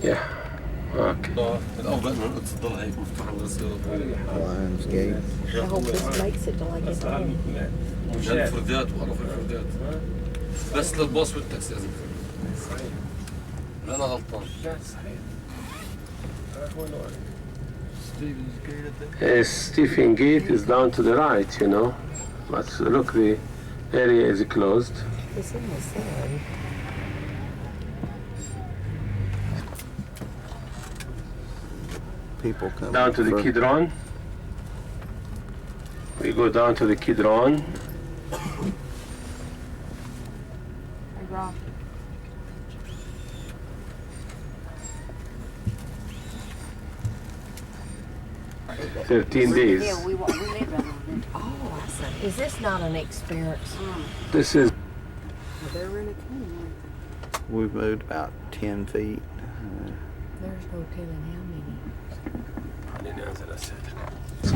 Yeah. Okay. الأفضل إنه تفضل هيك مفتوحة Lions Gate. I hope this makes it till I get home. مشان الفرديات وقرف الفرديات بس للباص والتاكسي لازم لا أنا غلطان Stephen Gate is down to the right, you know. But look, the area is closed. It's in the sun. People come Down to the for- Kidron. We go down to the Kidron. Hey, Rob. 13 days. Yeah, we live right on it. Oh, I see. Is this not an experience? This is They're really cool. We've moved about 10 feet. There's no telling how many.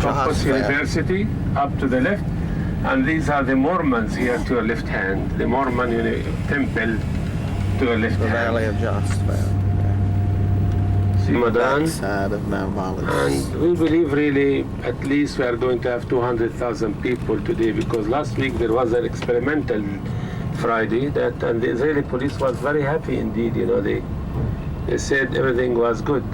Campus University up to the left, and these are the Mormons here to your left hand. The Mormon temple to your left The hand. Valley of Josaphat. Ramadan. Side of Mount Olives. And we believe really at least we are going to have 200,000 people today, because last week there was an experimental Friday and the Israeli police was very happy indeed. You know, they said everything was good.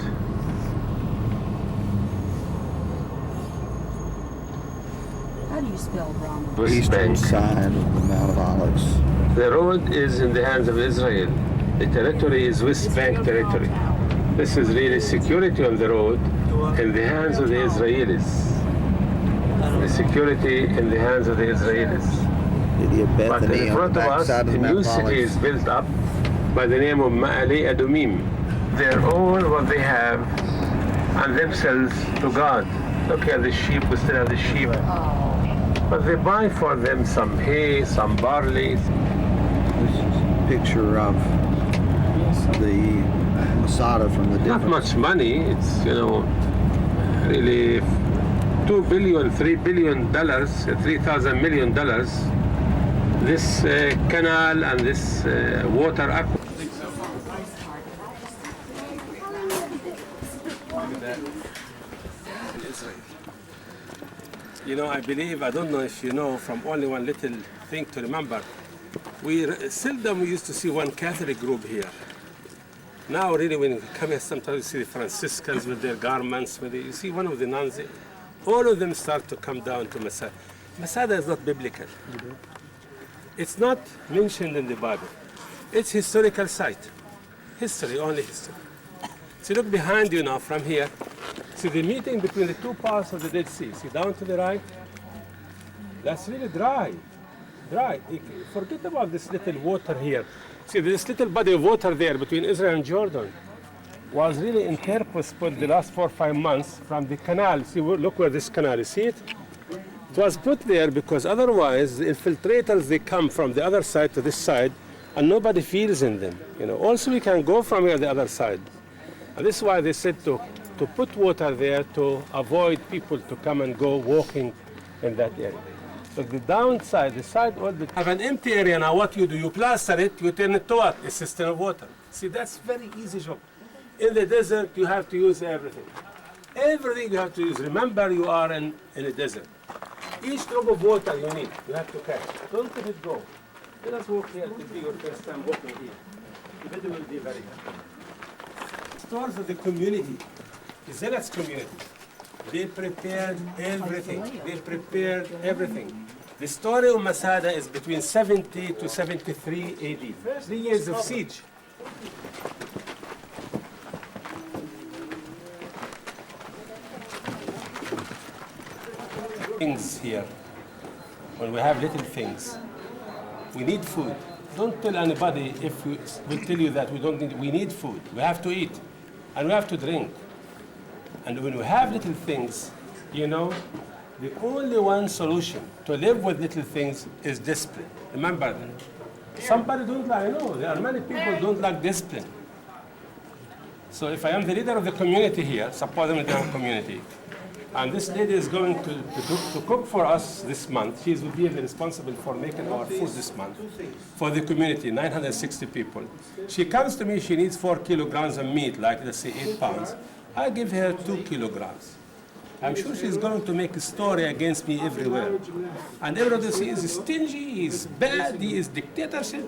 How do you spell Rama? West Eastern Bank. side of the Mount of Olives. The road is in the hands of Israel. The territory is West Bank territory. This is really security on the road in the hands of the Israelis. The security in the hands of the Israelis. City of But Bethany in on front the of us, backside of a the new Mount of city is Olives. built up by the name of Ma'ale Adumim. They're all what they have and themselves to God. Look at the sheep, we still have the sheep. But they buy for them some hay, some barley. This is a picture of the Masada from the Not different. much money. It's, really $2 billion, $3 billion, $3,000 million. This canal and this water aqua. I believe, I don't know if you know, from only one little thing to remember, we seldom used to see one Catholic group here. Now, really, when you come here, sometimes you see the Franciscans with their garments. You see one of the nuns, all of them start to come down to Masada. Masada is not biblical. It's not mentioned in the Bible. It's historical site. History, only history. So look behind you now from here. See the meeting between the two parts of the Dead Sea. See down to the right? That's really dry. Dry. Forget about this little water here. See this little body of water there between Israel and Jordan was really interposed for the last 4 or 5 months from the canal. See, look where this canal is. See it? It was put there because otherwise the infiltrators, they come from the other side to this side and nobody feels in them. Also we can go from here the other side. And this is why they said to put water there to avoid people to come and go walking in that area. But the downside, the side, have an empty area now. What you do, you plaster it, you turn it to what? A system of water. See, that's very easy job. In the desert, you have to use everything. Everything you have to use. Remember, you are in a desert. Each drop of water you need, you have to catch. Don't let it go. Let us walk here. It will be your first time walking here. The weather will be very good. Stores of the community, the Zealots community. They prepared everything. They prepared everything. The story of Masada is between 70 to 73 AD. 3 years of siege. Things here. When we have little things, we need food. Don't tell anybody if we tell you that we need food. We have to eat and we have to drink. And when we have little things, the only one solution to live with little things is discipline. Remember that. Somebody don't like, there are many people who don't like discipline. So if I am the leader of the community here, suppose I'm in the community, and this lady is going to cook for us this month. She will be responsible for making our food this month for the community, 960 people. She comes to me, she needs 4 kilograms of meat, like let's say 8 pounds. I give her 2 kilograms. I'm sure she's going to make a story against me everywhere. And everybody says he's stingy, he's bad, he is dictatorship.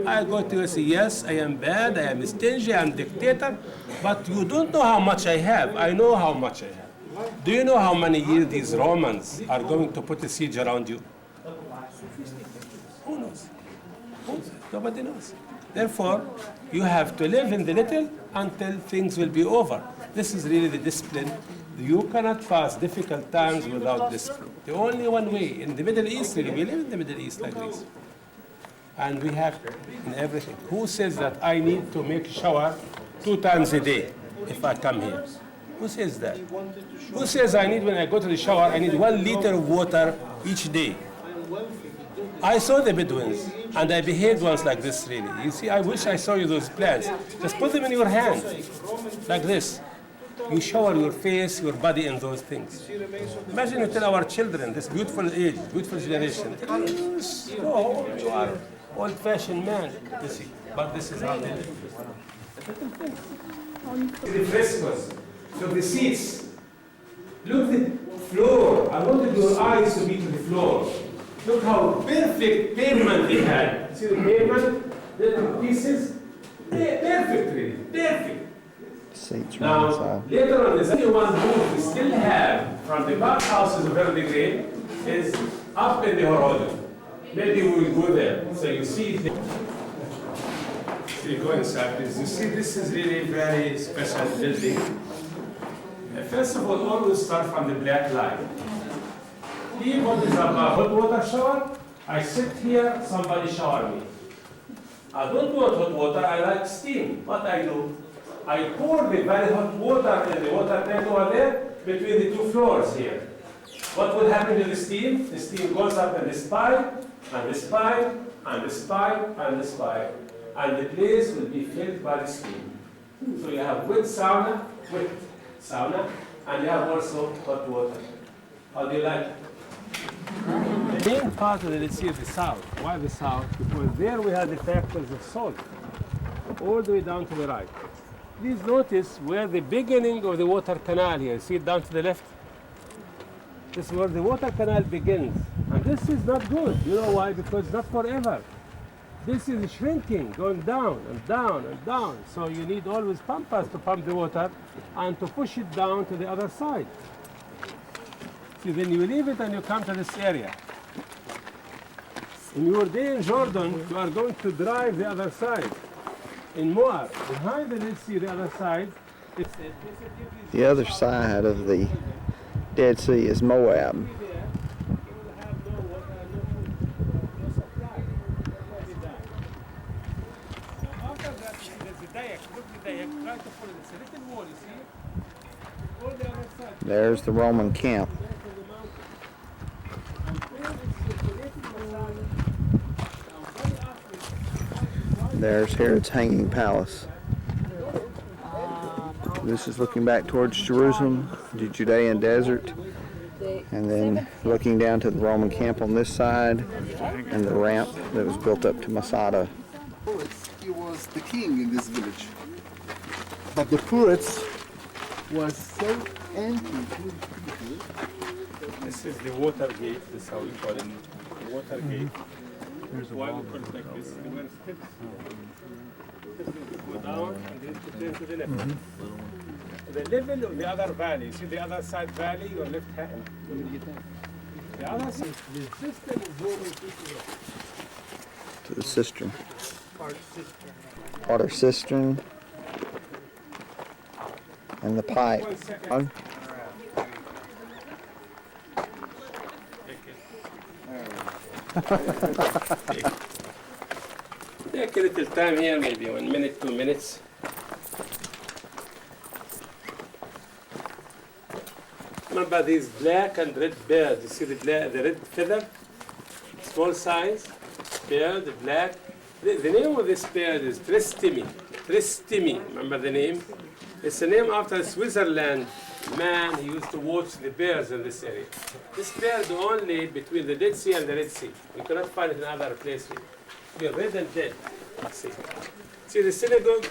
I go to her and say, yes, I am bad, I am stingy, I am dictator, but you don't know how much I have. I know how much I have. Do you know how many years these Romans are going to put a siege around you? Who knows? Nobody knows. Therefore, you have to live in the little until things will be over. This is really the discipline. You cannot pass difficult times without discipline. The only one way, in the Middle East, really, we live in the Middle East like this. And we have in everything. Who says that I need to make a shower 2 times a day if I come here? Who says that? Who says I need, when I go to the shower, I need 1 liter of water each day? I saw the Bedouins, and I behaved once like this, really. You see, I wish I saw you those plants. Just put them in your hand, like this. You shower your face, your body in those things. Imagine you tell our children, this beautiful age, beautiful generation, oh, you are old-fashioned man. But this is how they live. The frescoes, look the seats, look the floor. I wanted your eyes to be to the floor. Look how perfect pavement they had. See the pavement, little pieces, perfect, really, perfect. Now, later on, the only one who we still have from the bathhouses of Verdigre is up in the horizon. Maybe we will go there. So you see, go inside, please. You see, this is really a very special building. First of all, always start from the black light. Here, what is a hot water shower? I sit here, somebody shower me. I don't want hot water, I like steam. What I do? I pour the very hot water in the water tank over there between the 2 floors here. What will happen to the steam? The steam goes up in this pipe, and this pipe, and this pipe, and this pipe. And the place will be filled by the steam. So you have wet sauna, and you have also hot water. How do you like it? The main part of the Red Sea is the south. Why the south? Because there we have the factors of salt, all the way down to the right. Please notice where the beginning of the water canal here, see it down to the left? This is where the water canal begins. And this is not good. You know why? Because it's not forever. This is shrinking, going down and down and down. So you need always pumpers to pump the water and to push it down to the other side. See, then you leave it and you come to this area. In your day in Jordan, you are going to drive the other side. In Moab, behind the Red Sea, the other side, it's The other side of the Dead Sea is Moab. There's the Roman camp. There's Herod's hanging palace. This is looking back towards Jerusalem, the Judean desert, and then looking down to the Roman camp on this side, and the ramp that was built up to Masada. He was the king in this village. But the Puritz was so anti-Jewish people. This is the water gate, this is how we call it, the water gate. There's why we call it like this, there were steps. Go down and then to turn to the left. The level of the other valley, see the other side valley, your left hand. The other side, the system is moving To the cistern. Water cistern. And the pipe. Oh. Take a little time here, maybe 1 minute, 2 minutes. Remember these black and red birds. You see the red feather? Small size, bird, black. The name of this bird is Tristimi. Tristimi, remember the name? It's a name after Switzerland man who used to watch the bears in this area. This bird only between the Dead Sea and the Red Sea. You cannot find it in other places. You're red and dead. See the synagogue?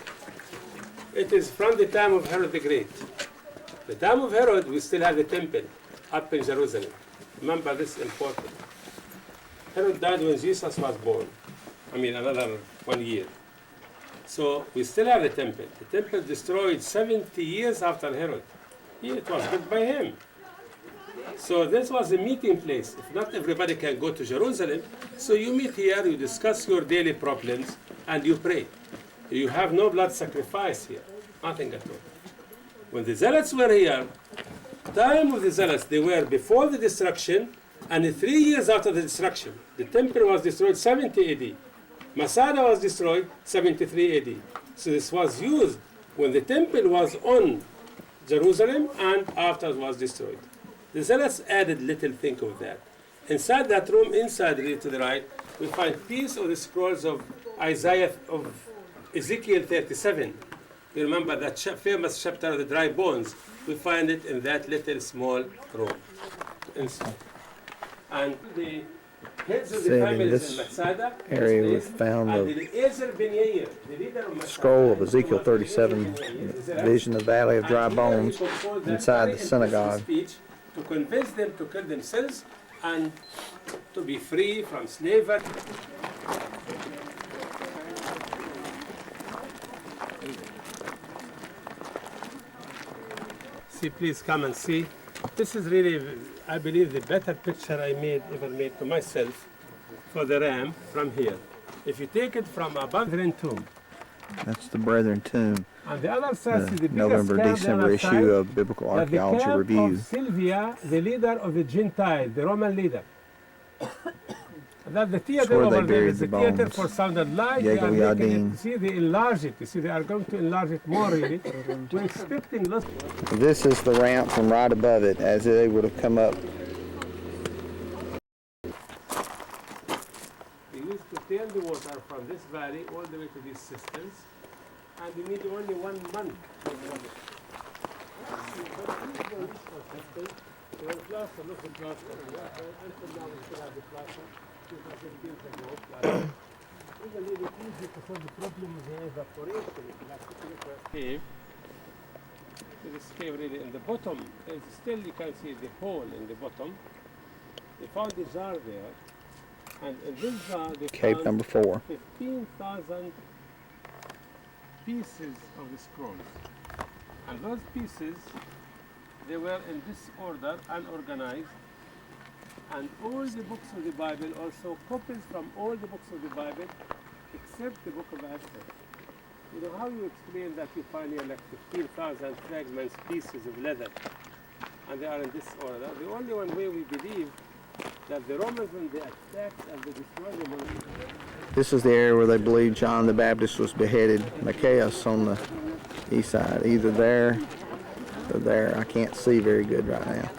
It is from the time of Herod the Great. The time of Herod, we still have the temple up in Jerusalem. Remember this is important. Herod died when Jesus was born. Another 1 year. So we still have the temple. The temple destroyed 70 years after Herod. It was built by him. So this was a meeting place. If not everybody can go to Jerusalem, so you meet here, you discuss your daily problems, and you pray. You have no blood sacrifice here, nothing at all. When the Zealots were here, time of the Zealots, they were before the destruction, and 3 years after the destruction. The temple was destroyed 70 AD. Masada was destroyed 73 AD. So this was used when the temple was on Jerusalem and after it was destroyed. The Zealots added little thing of that. Inside that room, inside to the right, we find piece of the scrolls of Isaiah, of Ezekiel 37. You remember that famous chapter of the dry bones? We find it in that little small room inside. And the heads of the Said in families this in Masada, area we place, found and the Eliezer ben Yair, the leader of Masada, scroll of Ezekiel 37, vision of the valley of dry bones, inside the synagogue. To convince them to kill themselves and to be free from slavery. See, please come and see. This is really, I believe, the better picture I ever made to myself for the ram from here. If you take it from above the tomb. That's the Brethren tomb. On the other side, The the November, December issue of Biblical Archaeology the Review. Of Sylvia, the leader of the Gentile, the Roman leader. That the theater where they over there buried is the the theater bones. for sounded light. Yegel Yadin. See, they enlarge it. You see, they are going to enlarge it more really. We're expecting lots. This is the ramp from right above it, as they would have come up run the water from this valley all the way to these cisterns, and you need only 1 month to run it. Look at plaster. Until now we still have the plaster. 2015 ago. It's a little easy to solve the problem with the evaporation. Cave. This cave really in the bottom, there's still you can see the hole in the bottom. They found a jar there, and in this jar they Cave found number 4. 15,000 pieces of the scrolls. And those pieces, they were in this order, unorganized. And all the books of the Bible, also copies from all the books of the Bible, except the book of Esther. You know how you explain that you find here like 15,000 fragments, pieces of leather, and they are in this order? The only one way we believe that the Romans, when they attacked and they destroyed the monument. This is the area where they believe John the Baptist was beheaded. Maccaeus on the east side, either there or there. I can't see very good right now.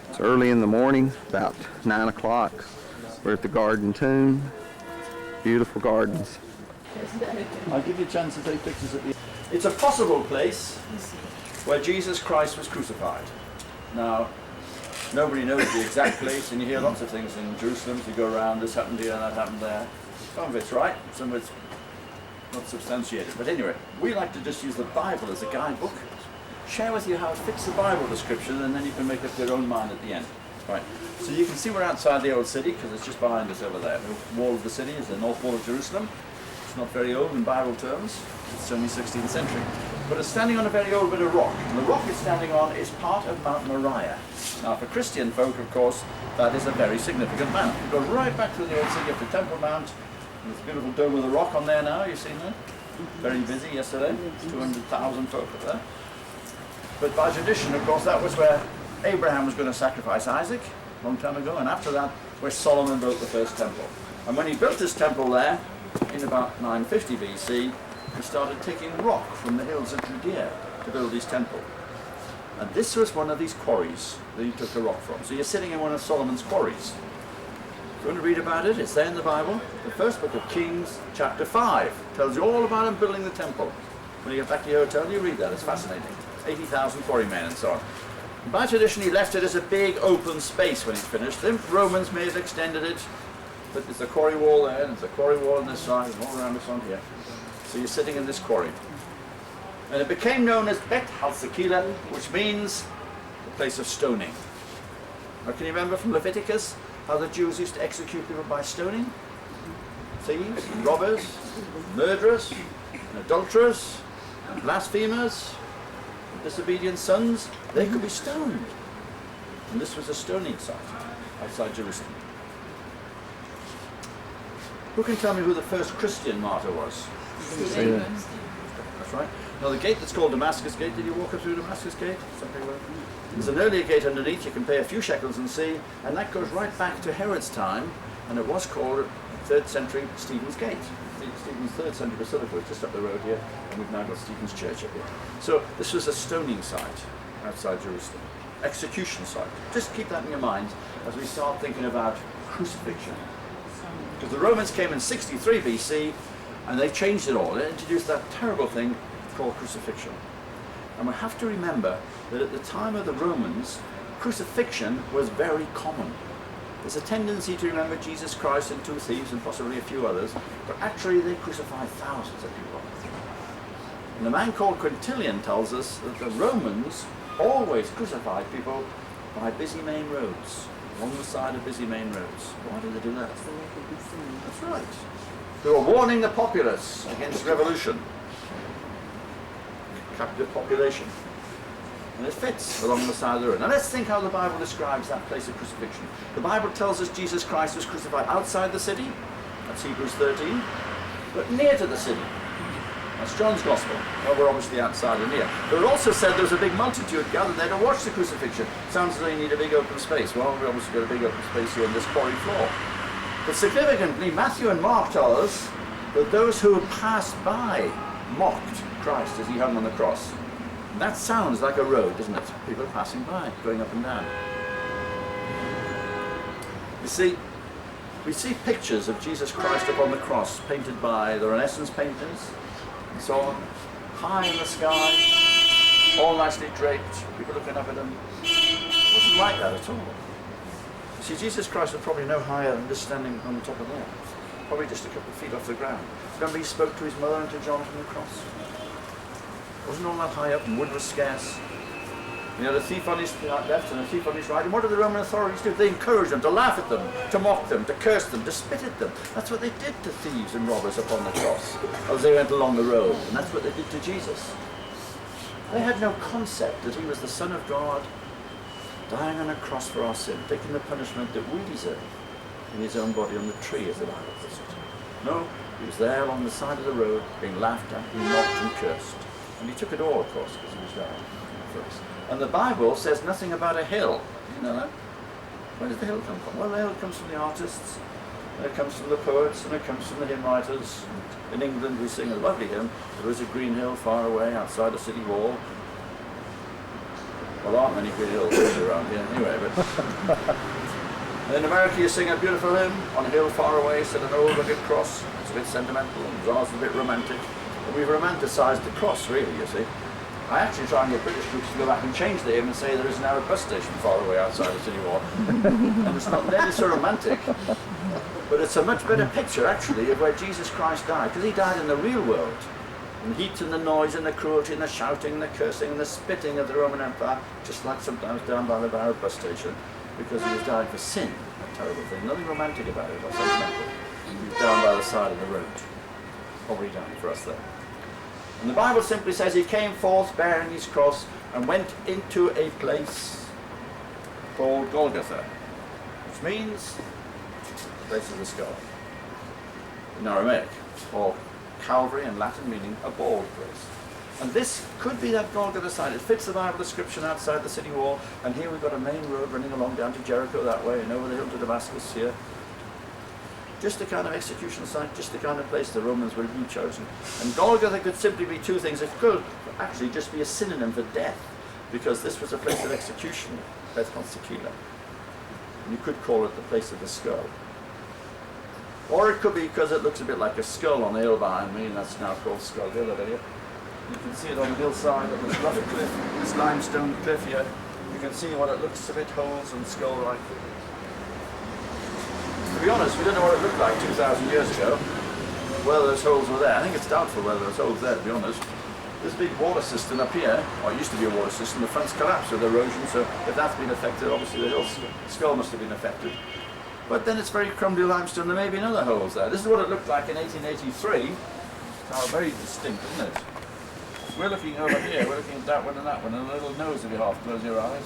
It's early in the morning, about 9 o'clock. We're at the Garden Tomb. Beautiful gardens. I'll give you a chance to take pictures at the end. It's a possible place where Jesus Christ was crucified. Now, nobody knows the exact place, and you hear lots of things in Jerusalem as you go around, this happened here, that happened there. Some of it's right, some of it's not substantiated. But anyway, we like to just use the Bible as a guidebook, share with you how it fits the Bible description, and then you can make up your own mind at the end. Right. So you can see we're outside the old city, because it's just behind us over there. The wall of the city is the north wall of Jerusalem. It's not very old in Bible terms. It's only 16th century. But it's standing on a very old bit of rock. And the rock it's standing on is part of Mount Moriah. Now for Christian folk, of course, that is a very significant mount. You go right back to the old city of the Temple Mount. There's a beautiful dome with a rock on there now, you've seen that? Very busy yesterday. 200,000 folk up there. But by tradition, of course, that was where Abraham was going to sacrifice Isaac a long time ago, and after that, where Solomon built the first temple. And when he built this temple there, in about 950 BC, he started taking rock from the hills of Judea to build his temple. And this was one of these quarries that he took the rock from. So you're sitting in one of Solomon's quarries. If you want to read about it, it's there in the Bible. The first book of Kings, chapter 5, tells you all about him building the temple. When you get back to your hotel, you read that. It's fascinating. 80,000 quarrymen and so on. By tradition, he left it as a big open space when he finished. The Romans may have extended it, but there's a quarry wall there, and there's a quarry wall on this side, and all around this one here. So you're sitting in this quarry. And it became known as Bet Halzakila, which means the place of stoning. Now, can you remember from Leviticus how the Jews used to execute people by stoning? Thieves, and robbers, and murderers, and adulterers, and blasphemers, and disobedient sons, they could be stoned. And this was a stoning site outside Jerusalem. Who can tell me who the first Christian martyr was? That's right. Now the gate that's called Damascus Gate, did you walk up through Damascus Gate? There's an earlier gate underneath, you can pay a few shekels and see, and that goes right back to Herod's time, and it was called 3rd century Stephen's Gate. Stephen's 3rd century basilica was just up the road here, and we've now got Stephen's Church up here. So this was a stoning site outside Jerusalem. Execution site. Just keep that in your mind as we start thinking about crucifixion. Because the Romans came in 63 BC, and they changed it all. They introduced that terrible thing called crucifixion. And we have to remember that at the time of the Romans, crucifixion was very common. There's a tendency to remember Jesus Christ and 2 thieves and possibly a few others, but actually they crucified thousands of people. And a man called Quintilian tells us that the Romans always crucified people by busy main roads, along the side of busy main roads. Why did they do that? That's right. They were warning the populace against revolution, captive population. And it fits along the side of the road. Now let's think how the Bible describes that place of crucifixion. The Bible tells us Jesus Christ was crucified outside the city, that's Hebrews 13, but near to the city. That's John's Gospel. Well, we're obviously outside and near. But it also said there was a big multitude gathered there to watch the crucifixion. Sounds as though you need a big open space. Well, we obviously got a big open space here on this quarry floor. But significantly, Matthew and Mark tell us But those who passed by mocked Christ as he hung on the cross. And that sounds like a road, doesn't it? People passing by, going up and down. You see, we see pictures of Jesus Christ up on the cross painted by the Renaissance painters and so on, high in the sky, all nicely draped, people looking up at him. It wasn't like that at all. You see, Jesus Christ was probably no higher than just standing on the top of there, probably just a couple of feet off the ground. Remember he spoke to his mother and to John from the cross? It wasn't all that high up, and wood was scarce. You had a thief on his left and a thief on his right, and what did the Roman authorities do? They encouraged them to laugh at them, to mock them, to curse them, to spit at them. That's what they did to thieves and robbers upon the cross as they went along the road, and that's what they did to Jesus. They had no concept that he was the Son of God, dying on a cross for our sin, taking the punishment that we deserve in his own body on the tree, as the Bible puts it. No, he was there along the side of the road, being laughed at, being mocked and cursed. And he took it all, of course, because he was dying for us. And the Bible says nothing about a hill. You know that? Where does the hill come from? Well, the hill comes from the artists, and it comes from the poets, and it comes from the hymn writers. In England, we sing a lovely hymn. There is a green hill far away outside the city wall. Well, there aren't many green hills around here anyway, but... And in America, you sing a beautiful hymn on a hill far away, set an old rugged cross. It's a bit sentimental, and ours is a bit romantic. But we've romanticised the cross, really, you see. I actually try and get British groups to go back and change the hymn and say there is now a bus station far away outside the city wall. And it's not nearly so romantic, but it's a much better picture, actually, of where Jesus Christ died, because he died in the real world. In the heat and the noise and the cruelty and the shouting and the cursing and the spitting of the Roman Empire, just like sometimes down by the Barrow bus station, because he was dying for sin, a terrible thing. Nothing romantic about it, or sentimental. He was down by the side of the road, probably dying for us there. And the Bible simply says he came forth bearing his cross and went into a place called Golgotha, which means place of the skull in Aramaic, or Calvary in Latin, meaning a bald place. And this could be that Golgotha site. It fits the Bible description outside the city wall, and here we've got a main road running along down to Jericho that way and over the hill to Damascus here. Just the kind of execution site, just the kind of place the Romans would have chosen. And Golgotha could simply be two things. It could actually just be a synonym for death, because this was a place of execution, Beth Constantine. And you could call it the place of the skull. Or it could be because it looks a bit like a skull on the hill behind me, and that's now called Skull Hill over here. You can see it on the hillside of this rough cliff, this limestone cliff here. You can see what it looks a bit holes and skull-like. To be honest, we don't know what it looked like 2,000 years ago, whether those holes were there. I think it's doubtful whether those holes there, to be honest. This big water system up here, or it used to be a water system, the front's collapsed with erosion, so if that's been affected, obviously the skull must have been affected. But then it's very crumbly limestone, there may be other holes there. This is what it looked like in 1883. It's very distinct, isn't it? We're looking over here, we're looking at that one, and a little nose if you half close your eyes.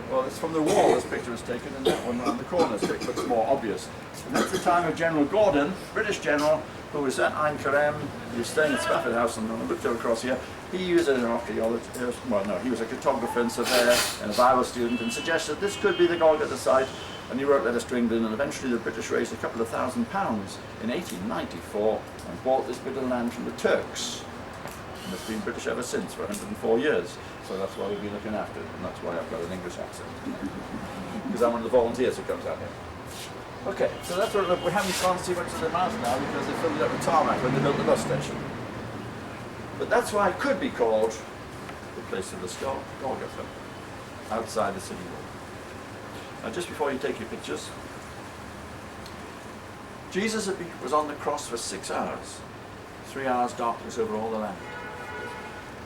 Well, it's from the wall this picture was taken, and that one around the corner looks more obvious. And that's the time of General Gordon, British general, who was at Ain Karem. He was staying at Spafford House, and I looked across here. He was an archaeologist, well no, he was a cartographer and surveyor and a Bible student, and suggested this could be the Golgotha site. And he wrote letters to England, and eventually the British raised a couple of £1,000 in 1894 and bought this bit of land from the Turks. And it's been British ever since for 104 years. So that's why we've been looking after it, and that's why I've got an English accent. Because I'm one of the volunteers who comes out here. Okay, so that's what we haven't gone too much of the mountain now because they filled it up with tarmac when they built the bus station. But that's why it could be called the place of the skull, Golgotha, outside the city wall. Now just before you take your pictures, Jesus was on the cross for 6 hours. 3 hours darkness over all the land.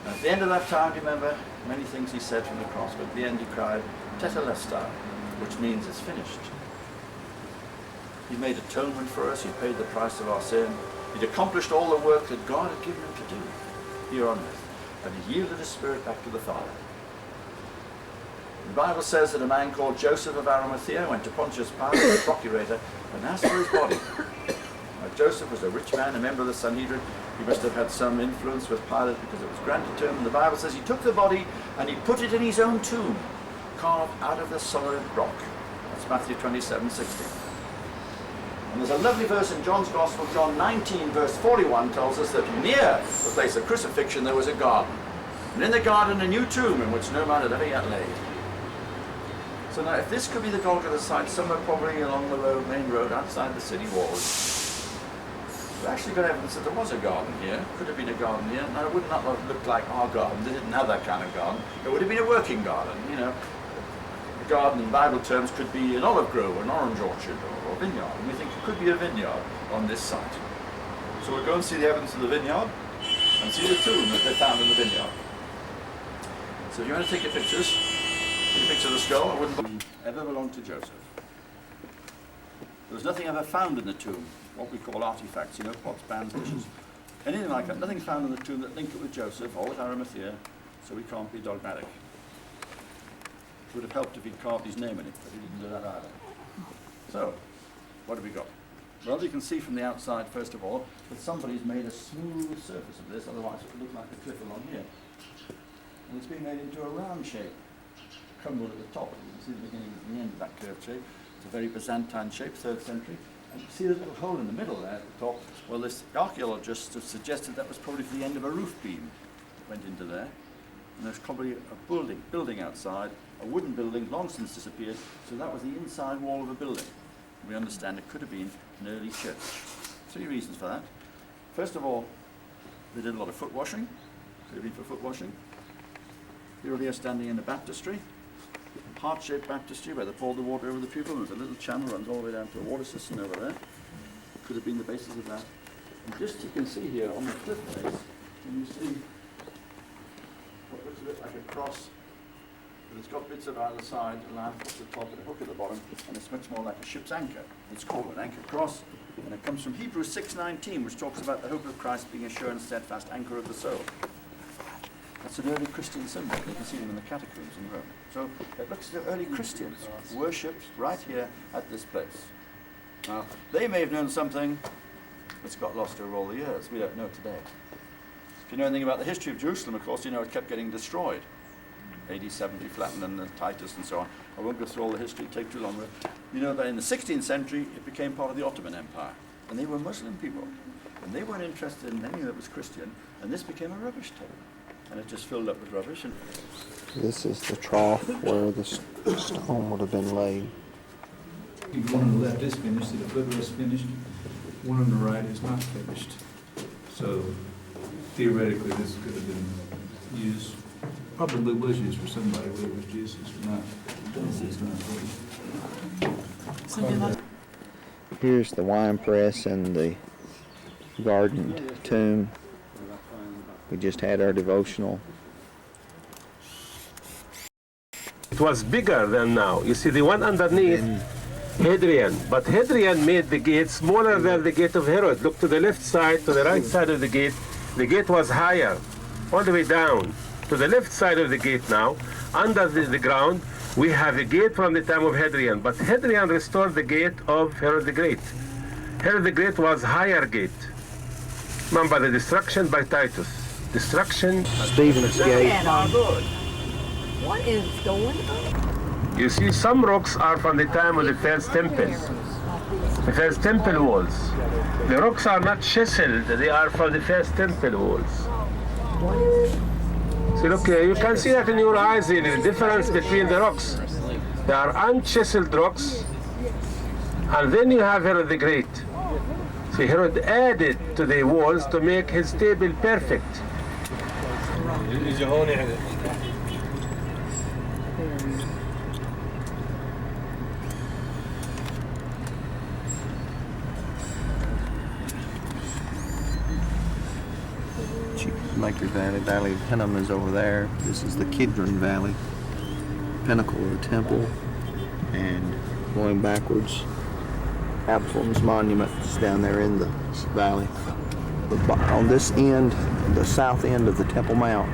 And at the end of that time, do you remember many things he said from the cross, but at the end he cried, Tetelestai, which means it's finished. He made atonement for us, he paid the price of our sin, he'd accomplished all the work that God had given him to do here on earth, and he yielded his spirit back to the Father. The Bible says that a man called Joseph of Arimathea went to Pontius Pilate, the procurator, and asked for his body. Now, Joseph was a rich man, a member of the Sanhedrin. He must have had some influence with Pilate because it was granted to him. And the Bible says he took the body and he put it in his own tomb, carved out of the solid rock. That's Matthew 27:16. And there's a lovely verse in John's Gospel, John 19, verse 41, tells us that near the place of crucifixion there was a garden. And in the garden a new tomb in which no man had ever yet laid. So now if this could be the Golgotha site, somewhere probably along the road, main road outside the city walls, we've actually got evidence that there was a garden here. Could have been a garden here. Now it would not have looked like our garden. They didn't have that kind of garden. It would have been a working garden, you know. A garden in Bible terms could be an olive grove, an orange orchard, or a vineyard. And we think it could be a vineyard on this site. So we'll go and see the evidence of the vineyard and see the tomb that they found in the vineyard. So if you want to take your pictures, take a picture of the skull. It wouldn't ever belonged to Joseph. There was nothing ever found in the tomb, what we call artifacts, you know, pots, pans, dishes, anything like that. Nothing found in the tomb that linked it with Joseph or with Arimathea, so we can't be dogmatic. It would have helped if he'd carved his name in it, but he didn't do that either. So, what have we got? Well, you can see from the outside, first of all, that somebody's made a smooth surface of this, otherwise it would look like a cliff along here. And it's been made into a round shape, crumbled at the top. You can see the beginning and the end of that curved shape. It's a very Byzantine shape, 3rd century. And you see the little hole in the middle there at the top. Well, this archaeologist has suggested that was probably for the end of a roof beam that went into there. And there's probably a building outside, a wooden building, long since disappeared. So that was the inside wall of a building. We understand it could have been an early church. 3 reasons for that. First of all, they did a lot of foot washing. Could have been for foot washing. You're here standing in a baptistry, heart-shaped baptistry where they poured the water over the people. There's a little channel runs all the way down to a water system over there. Could have been the basis of that. And just you can see here on the cliff face, can you see what looks a bit like a cross, but it's got bits of either side, a lamp at the top and a hook at the bottom, and it's much more like a ship's anchor. It's called an anchor cross, and it comes from Hebrews 6:19, which talks about the hope of Christ being a sure and steadfast anchor of the soul. That's an early Christian symbol. You can see them in the catacombs in Rome. So it looks as though early Christians worshipped right here at this place. Now, they may have known something that's got lost over all the years. We don't know today. If you know anything about the history of Jerusalem, of course, you know it kept getting destroyed. AD 70 flattened and Titus and so on. I won't go through all the history, it'd take too long. But you know that in the 16th century, it became part of the Ottoman Empire. And they were Muslim people. And they weren't interested in anything that was Christian. And this became a rubbish table. And it just filled up with rubbish. And This is the trough where the stone would have been laid. One on the left is finished, the footer is finished. One on the right is not finished. So theoretically, this could have been used, probably was used for somebody, whether it was Jesus or not. This is not important. Here's the wine press and the garden tomb. We just had our devotional. It was bigger than now. You see, the one underneath, Hadrian. But Hadrian made the gate smaller than the gate of Herod. Look to the left side, to the right side of the gate. The gate was higher, all the way down. To the left side of the gate now, under the ground, we have a gate from the time of Hadrian. But Hadrian restored the gate of Herod the Great. Herod the Great was higher gate. Remember the destruction by Titus. Destruction. Stephen's Gate. What is going on? You see, some rocks are from the time of the first temple. The first temple walls. The rocks are not chiseled, they are from the first temple walls. See, look here, you can see that in your eyes, the difference between the rocks. They are unchiseled rocks, and then you have Herod the Great. See, Herod added to the walls to make his table perfect. Maker Valley. Valley of Hinnom is over there. This is the Kidron Valley, pinnacle of the temple. And going backwards, Absalom's monument is down there in the valley. On this end, the south end of the Temple Mount,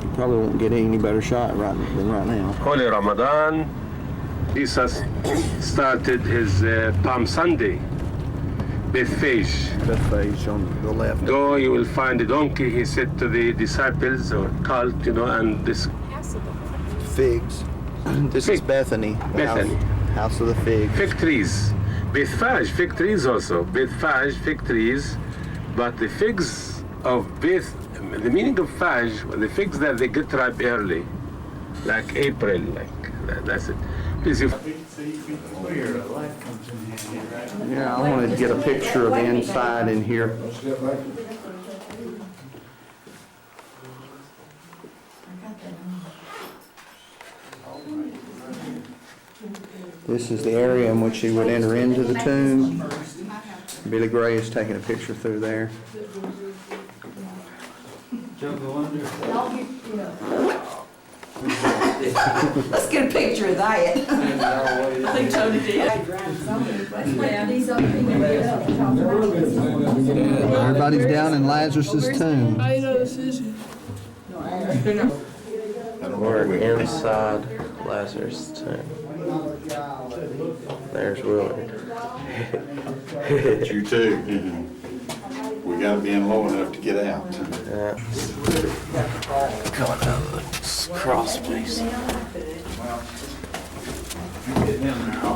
you probably won't get any better shot than right now. Holy Ramadan, Jesus started his Palm Sunday. Bethphage. Bethphage on the left. Go, you will find a donkey, he said to the disciples or cult, and this. Figs. This is Bethany. Bethany. House of the Fig. Fig trees. Bethphage, fig trees also. Bethphage, fig trees. But the figs of Beth, the meaning of phage, the figs that they get ripe early, like April, that's it. Please, you. Yeah, I wanted to get a picture of the inside in here. This is the area in which he would enter into the tomb. Billy Gray is taking a picture through there. Let's get a picture of that. I think Tony did. Everybody's down in Lazarus's tomb. We're inside Lazarus' tomb. There's Willard. You too. We gotta be in low enough to get out. Yeah. Coming out of the cross space. Get him now.